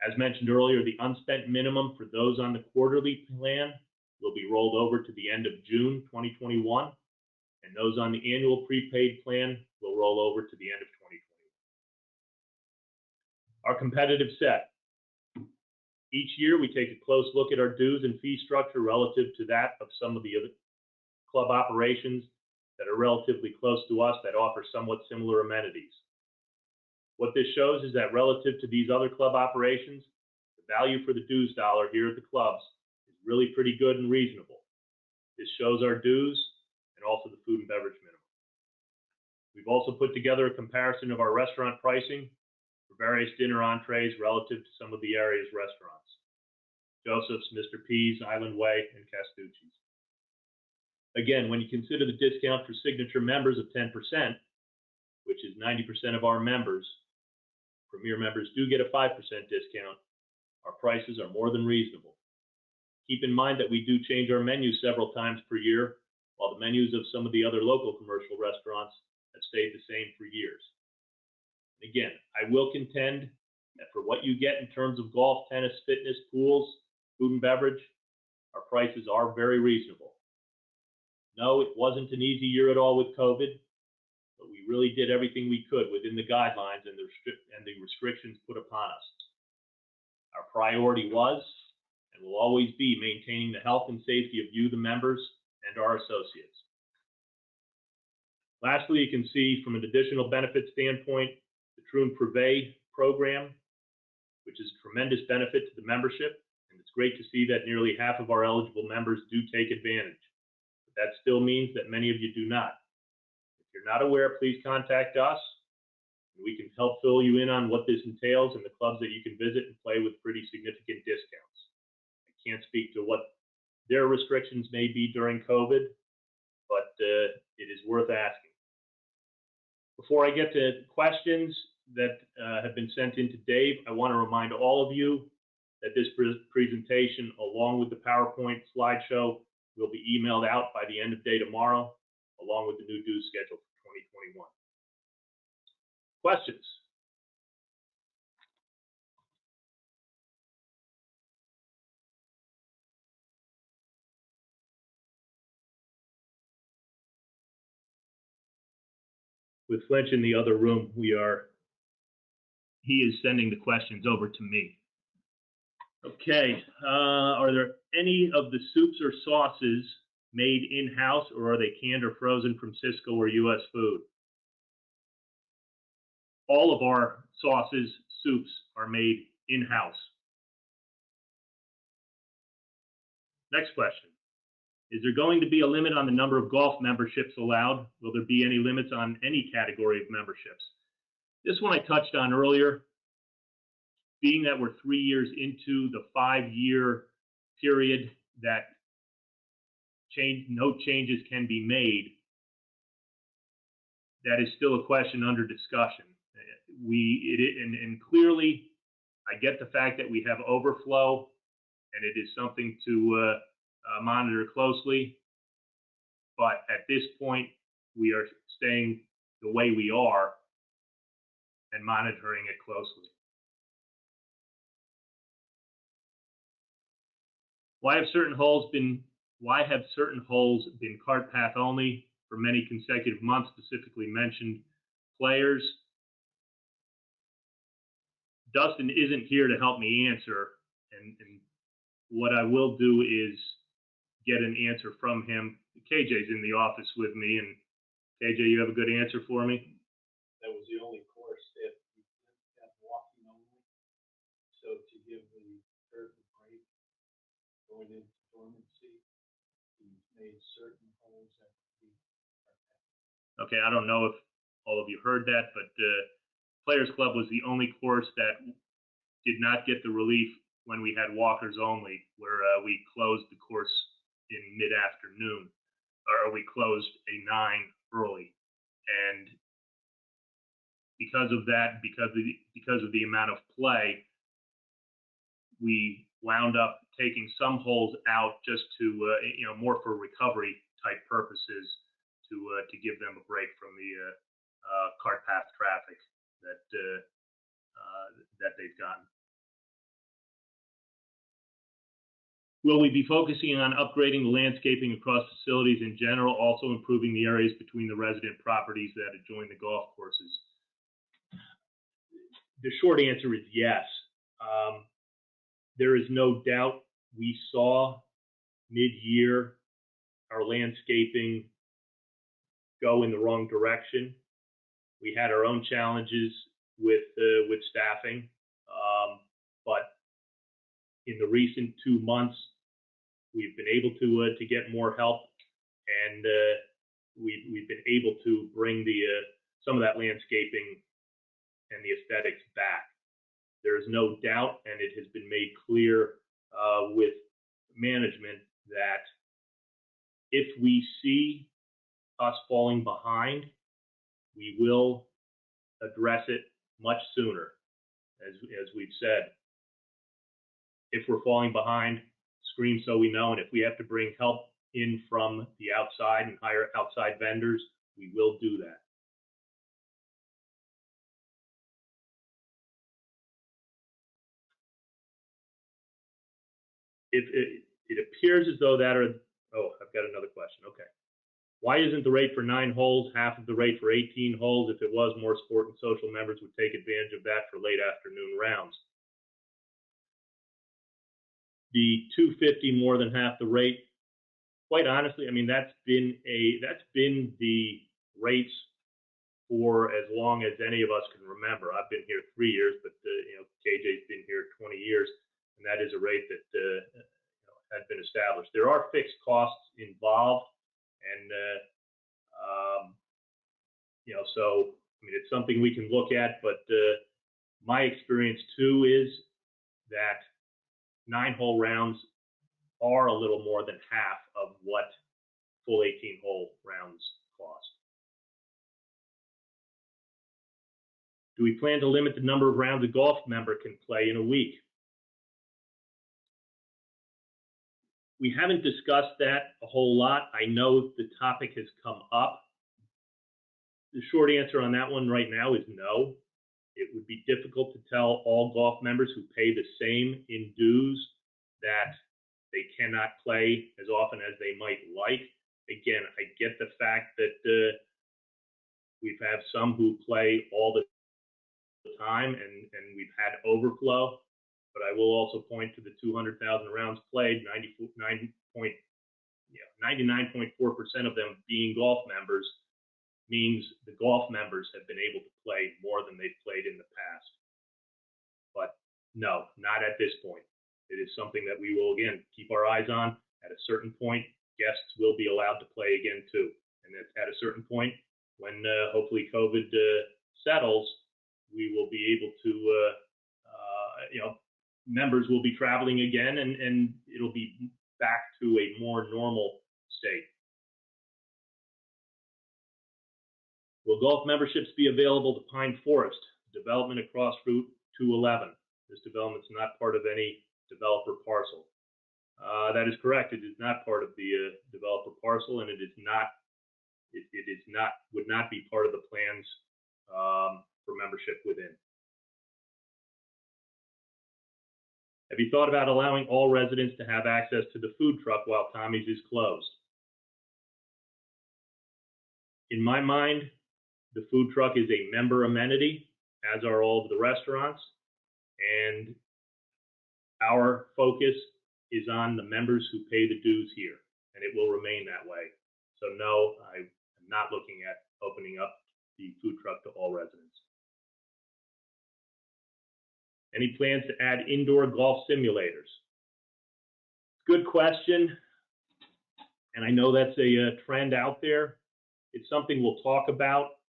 As mentioned earlier, the unspent minimum for those on the quarterly plan will be rolled over to the end of June 2021, and those on the annual prepaid plan will roll over to the end of 2021. Our competitive set. Each year, we take a close look at our dues and fee structure relative to that of some of the other club operations that are relatively close to us that offer somewhat similar amenities. What this shows is that relative to these other club operations, the value for the dues dollar here at the clubs is really pretty good and reasonable. This shows our dues and also the food and beverage minimum. We've also put together a comparison of our restaurant pricing for various dinner entrees relative to some of the area's restaurants: Joseph's, Mr. P's, Island Way, and Castucci's. Again, when you consider the discount for signature members of 10%, which is 90% of our members, Premier members do get a 5% discount. Our prices are more than reasonable. Keep in mind that we do change our menus several times per year, while the menus of some of the other local commercial restaurants have stayed the same for years. Again, I will contend that for what you get in terms of golf, tennis, fitness, pools, food and beverage, our prices are very reasonable. No, it wasn't an easy year at all with COVID, but we really did everything we could within the guidelines and the restrictions put upon us. Our priority was and will always be maintaining the health and safety of you, the members, and our associates. Lastly, you can see from an additional benefit standpoint, the True and Privé program, which is a tremendous benefit to the membership, and it's great to see that nearly half of our eligible members do take advantage. But that still means that many of you do not. If you're not aware, please contact us, and we can help fill you in on what this entails and the clubs that you can visit and play with pretty significant discounts. I can't speak to what their restrictions may be during COVID, but it is worth asking. Before I get to questions that have been sent in to Dave, I want to remind all of you that this presentation, along with the PowerPoint slideshow, will be emailed out by the end of day tomorrow, along with the new dues schedule for 2021. Questions? With Flinch in the other room, he is sending the questions over to me. Okay, are there any of the soups or sauces made in-house, or are they canned or frozen from Cisco or U.S. Food? All of our sauces, soups are made in-house. Next question. Is there going to be a limit on the number of golf memberships allowed? Will there be any limits on any category of memberships? This one I touched on earlier. Being that we're 3 years into the 5-year period that no changes can be made, that is still a question under discussion. And clearly, I get the fact that we have overflow, and it is something to monitor closely. But at this point, we are staying the way we are and monitoring it closely. Why have certain holes been cart path only for many consecutive months, specifically mentioned players? Dustin isn't here to help me answer, and what I will do is get an answer from him. KJ's in the office with me, and KJ, you have a good answer for me? That was the only course that we had walking only. So to give the third break going into dormancy, we made certain holes that would be. Okay, I don't know if all of you heard that, but Players Club was the only course that did not get the relief when we had walkers only, where we closed the course in mid-afternoon, or we closed a 9 early. And because of that, because of the amount of play, we wound up taking some holes out just to, more for recovery type purposes to give them a break from the cart path traffic that they've gotten. Will we be focusing on upgrading the landscaping across facilities in general, also improving the areas between the resident properties that adjoin the golf courses? The short answer is yes. There is no doubt we saw mid-year our landscaping go in the wrong direction. We had our own challenges with staffing, but in the recent 2 months, we've been able to get more help, and we've been able to bring some of that landscaping and the aesthetics back. There is no doubt, and it has been made clear with management that if we see us falling behind, we will address it much sooner. As we've said, if we're falling behind, scream so we know, and if we have to bring help in from the outside and hire outside vendors, we will do that. It appears as though I've got another question. Okay. Why isn't the rate for 9 holes half of the rate for 18 holes? If it was, more sport and social members would take advantage of that for late afternoon rounds. The 250 more than half the rate, quite honestly, I mean, that's been the rates for as long as any of us can remember. I've been here 3 years, but KJ's been here 20 years, and that is a rate that had been established. There are fixed costs involved, and so I mean, it's something we can look at. But my experience too is that 9-hole rounds are a little more than half of what full 18-hole rounds cost. Do we plan to limit the number of rounds a golf member can play in a week? We haven't discussed that a whole lot. I know the topic has come up. The short answer on that one right now is no. It would be difficult to tell all golf members who pay the same in dues that they cannot play as often as they might like. Again, I get the fact that we've had some who play all the time, and we've had overflow. But I will also point to the 200,000 rounds played, 99.4% of them being golf members means the golf members have been able to play more than they've played in the past. But no, not at this point. It is something that we will, again, keep our eyes on. At a certain point, guests will be allowed to play again too. And at a certain point, when hopefully COVID settles, we will be able to, members will be traveling again, and it'll be back to a more normal state. Will golf memberships be available to Pine Forest, development across Route 211? This development's not part of any developer parcel. That is correct. It is not part of the developer parcel, and it is not. Would not be part of the plans for membership within. Have you thought about allowing all residents to have access to the food truck while Tommy's is closed? In my mind, the food truck is a member amenity, as are all of the restaurants, and our focus is on the members who pay the dues here, and it will remain that way. So no, I am not looking at opening up the food truck to all residents. Any plans to add indoor golf simulators? Good question, and I know that's a trend out there. It's something we'll talk about.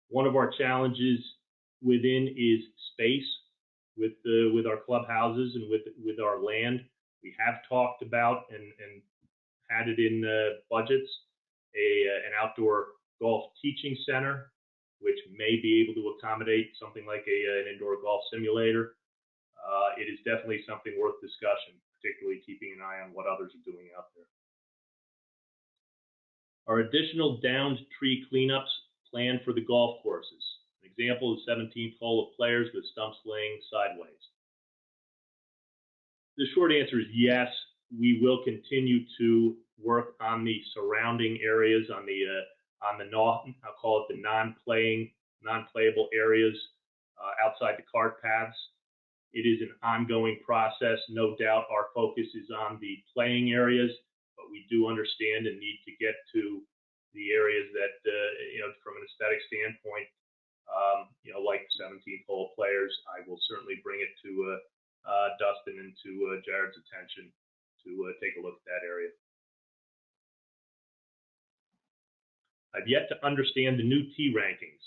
One of our challenges within is space with our clubhouses and with our land. We have talked about and had it in budgets an outdoor golf teaching center, which may be able to accommodate something like an indoor golf simulator. It is definitely something worth discussion, particularly keeping an eye on what others are doing out there. Are additional downed tree cleanups planned for the golf courses? An example is 17th hole of players with stumps laying sideways. The short answer is yes. We will continue to work on the surrounding areas, on the I'll call it the non-playable areas outside the cart paths. It is an ongoing process. No doubt our focus is on the playing areas, but we do understand and need to get to the areas that, from an aesthetic standpoint, like 17th hole players. I will certainly bring it to Dustin and to Jared's attention to take a look at that area. I've yet to understand the new tee rankings.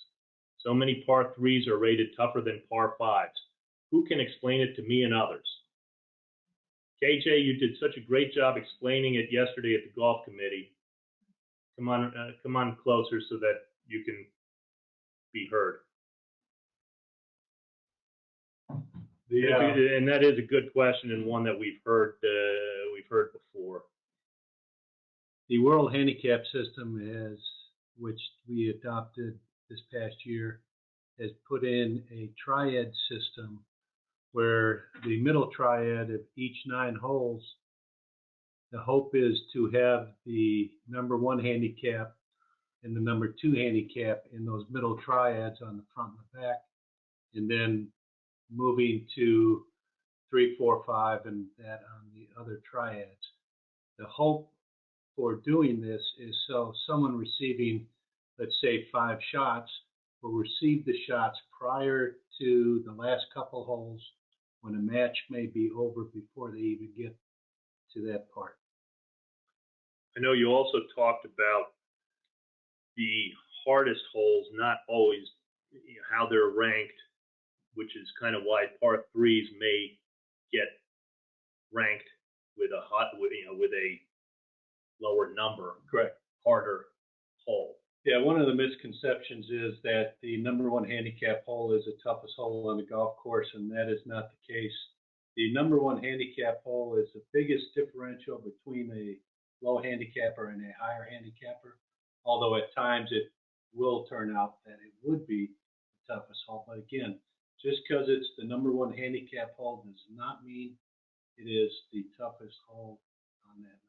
So many par 3s are rated tougher than par 5s. Who can explain it to me and others? KJ, you did such a great job explaining it yesterday at the golf committee. Come on closer so that you can be heard. And that is a good question and one that we've heard before. The World Handicap System which we adopted this past year, has put in a triad system where the middle triad of each 9 holes, the hope is to have the number 1 handicap and the number 2 handicap in those middle triads on the front and the back, and then moving to 3, 4, 5, and that on the other triads. The hope for doing this is so someone receiving, let's say, 5 shots will receive the shots prior to the last couple holes when a match may be over before they even get to that part. I know you also talked about the hardest holes, not always how they're ranked, which is kind of why par 3s may get ranked with a lower number, Correct. harder hole. Yeah, one of the misconceptions is that the number 1 handicap hole is the toughest hole on the golf course, and that is not the case. The number 1 handicap hole is the biggest differential between a low handicapper and a higher handicapper, although at times it will turn out that it would be the toughest hole. But again, just because it's the number 1 handicap hole does not mean it is the toughest hole on that night.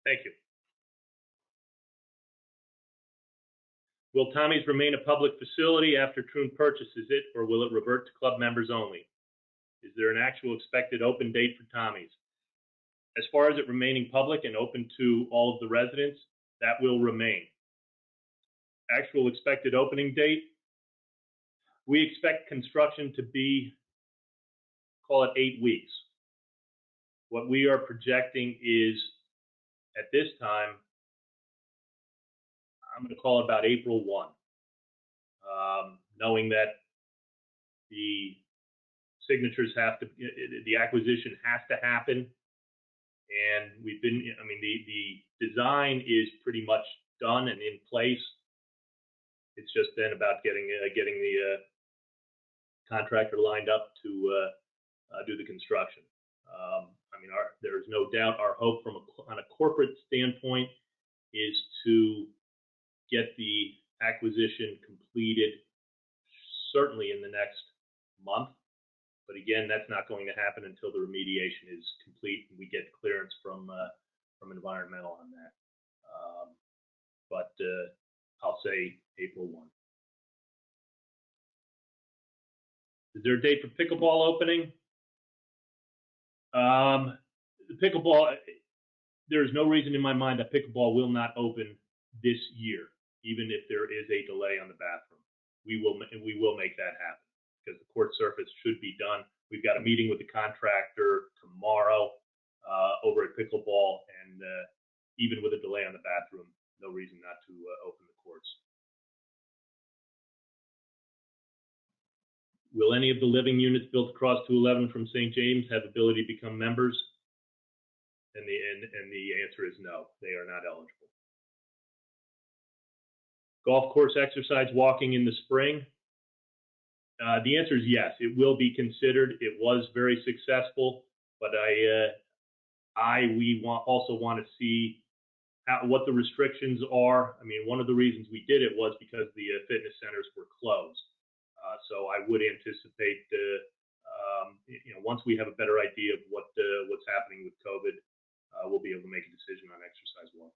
Thank you. Will Tommy's remain a public facility after Troon purchases it, or will it revert to club members only? Is there an actual expected open date for Tommy's? As far as it remaining public and open to all of the residents, that will remain. Actual expected opening date, we expect construction to be, call it 8 weeks. What we are projecting is, at this time, I'm going to call it about April 1, knowing that the signatures the acquisition has to happen. And the design is pretty much done and in place. It's just then about getting the contractor lined up to do the construction. There's no doubt our hope on a corporate standpoint is to get the acquisition completed certainly in the next month. But again, that's not going to happen until the remediation is complete and we get clearance from environmental on that. But I'll say April 1. Is there a date for pickleball opening? The pickleball, there is no reason in my mind that pickleball will not open this year, even if there is a delay on the bathroom. We will make that happen because the court surface should be done. We've got a meeting with the contractor tomorrow over at pickleball, and even with a delay on the bathroom, no reason not to open the courts. Will any of the living units built across 211 from St. James have ability to become members? And the answer is no, they are not eligible. Golf course exercise walking in the spring. The answer is yes. It will be considered. It was very successful, but we also want to see what the restrictions are. I mean, one of the reasons we did it was because the fitness centers were closed. So I would anticipate, once we have a better idea of what's happening with COVID, we'll be able to make a decision on exercise walking.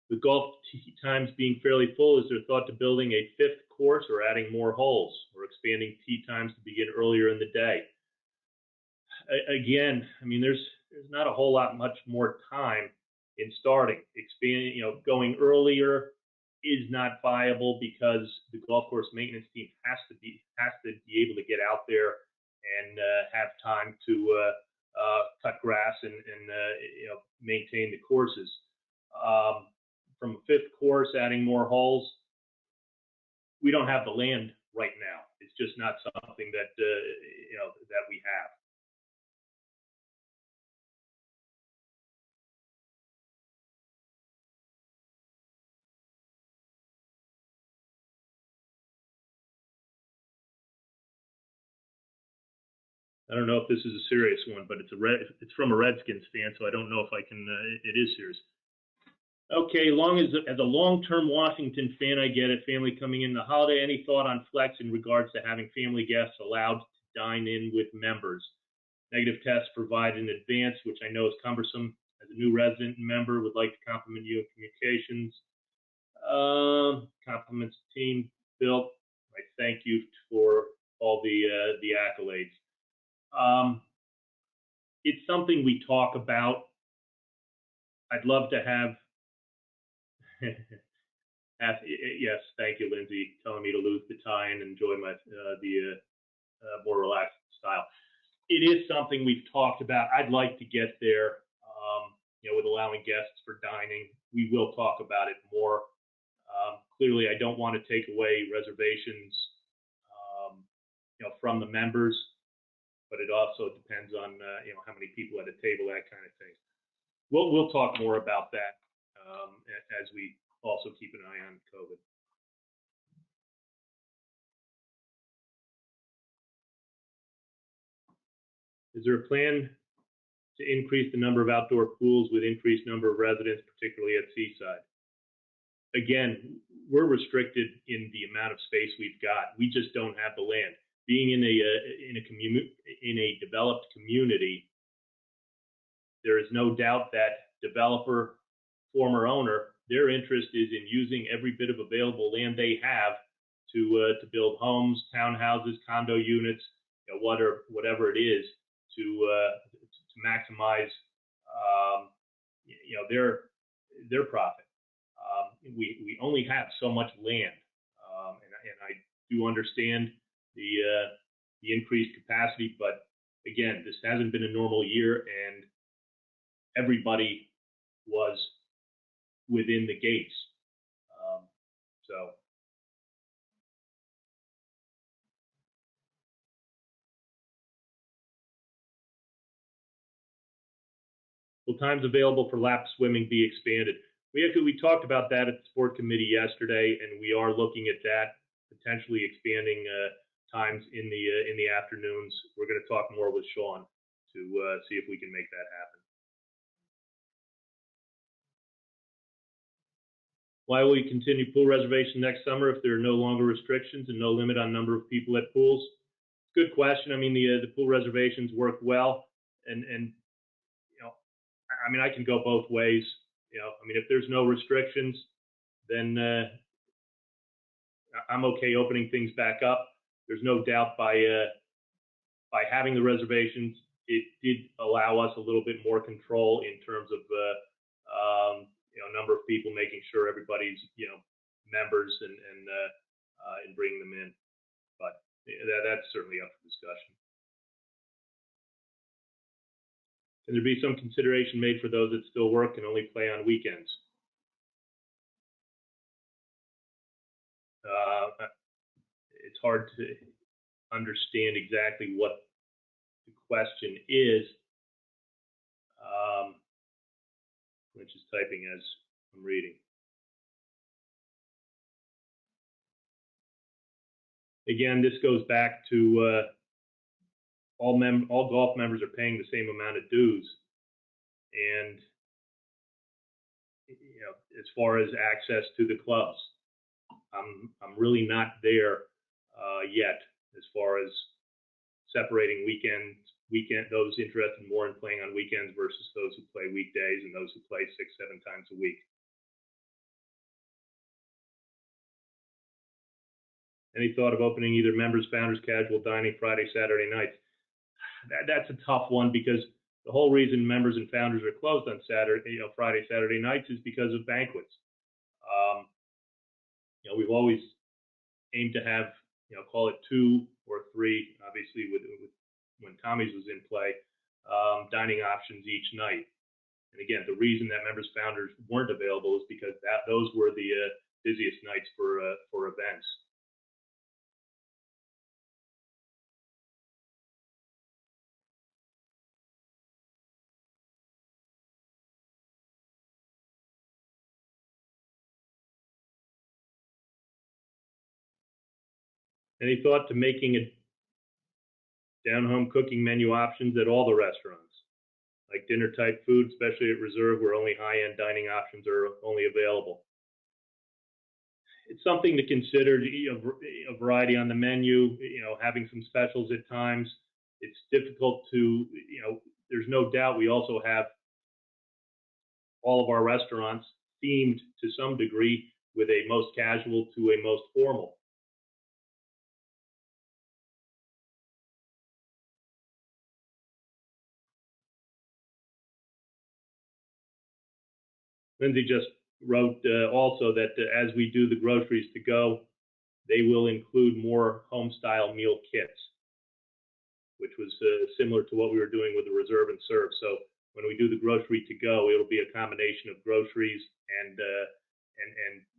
With golf tee times being fairly full, is there thought to building a 5th course or adding more holes or expanding tee times to begin earlier in the day? Again, I mean, there's not a whole lot much more time in starting. Expanding, going earlier is not viable because the golf course maintenance team has to be able to get out there and have time to cut grass and maintain the courses. From a 5th course, adding more holes, we don't have the land right now. It's just not something that that we have. I don't know if this is a serious one, but it's from a Redskins fan, so I don't know if I can. It is serious. Okay, as a long-term Washington fan, I get it. Family coming in the holiday. Any thought on flex in regards to having family guests allowed to dine in with members? Negative tests provided in advance, which I know is cumbersome. As a new resident and member, would like to compliment you on communications. Compliments team, Bill. I thank you for all the accolades. It's something we talk about. I'd love to have. Yes, thank you, Lindsay, telling me to lose the tie and enjoy the more relaxed style. It is something we've talked about. I'd like to get there, with allowing guests for dining. We will talk about it more. Clearly, I don't want to take away reservations, from the members, but it also depends on how many people at a table, that kind of thing. We'll talk more about that as we also keep an eye on COVID. Is there a plan to increase the number of outdoor pools with increased number of residents, particularly at Seaside? Again, we're restricted in the amount of space we've got. We just don't have the land. Being in a developed community, there is no doubt that developer, former owner, their interest is in using every bit of available land they have to build homes, townhouses, condo units, whatever it is, to maximize their profit. We only have so much land, and I do understand the increased capacity, but again, this hasn't been a normal year, and everybody was within the gates. So. Will times available for lap swimming be expanded? We talked about that at the sport committee yesterday, and we are looking at that, potentially expanding times in the afternoons. We're going to talk more with Sean to see if we can make that happen. Why will we continue pool reservation next summer if there are no longer restrictions and no limit on number of people at pools? Good question. I mean, the pool reservations work well, and I mean, I can go both ways. I mean, if there's no restrictions, then I'm okay opening things back up. There's no doubt by having the reservations, it did allow us a little bit more control in terms of number of people, making sure everybody's members and bringing them in. But that's certainly up for discussion. Can there be some consideration made for those that still work and only play on weekends? It's hard to understand exactly what the question is. Which is typing as I'm reading. Again, this goes back to all golf members are paying the same amount of dues, and as far as access to the clubs, I'm really not there yet as far as separating those interested more in playing on weekends versus those who play weekdays and those who play 6-7 times a week. Any thought of opening either members, founders, casual dining Friday, Saturday nights? That's a tough one because the whole reason members and founders are closed on Friday, Saturday nights is because of banquets. We've always aimed to have, call it 2 or 3, obviously with when Tommy's was in play, dining options each night. And again, the reason that members, founders weren't available is because those were the busiest nights for events. Any thought to making a down-home cooking menu options at all the restaurants, like dinner-type food, especially at Reserve, where only high-end dining options are only available? It's something to consider. A variety on the menu. Having some specials at times. It's difficult to. There's no doubt we also have all of our restaurants themed to some degree with a most casual to a most formal. Lindsay just wrote also that as we do the groceries to go, they will include more home-style meal kits, which was similar to what we were doing with the Reserve and Serve. So when we do the grocery to go, it'll be a combination of groceries and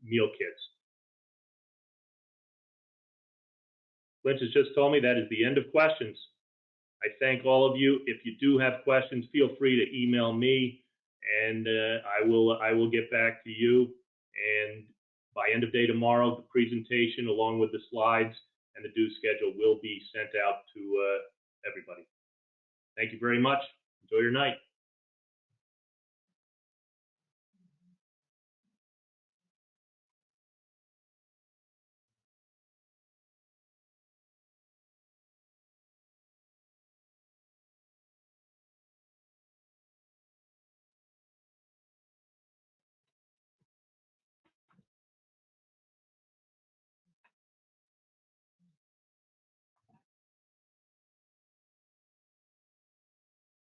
meal kits. Lynch has just told me that is the end of questions. I thank all of you. If you do have questions, feel free to email me, and I will get back to you. And by end of day tomorrow, the presentation along with the slides and the due schedule will be sent out to everybody. Thank you very much. Enjoy your night.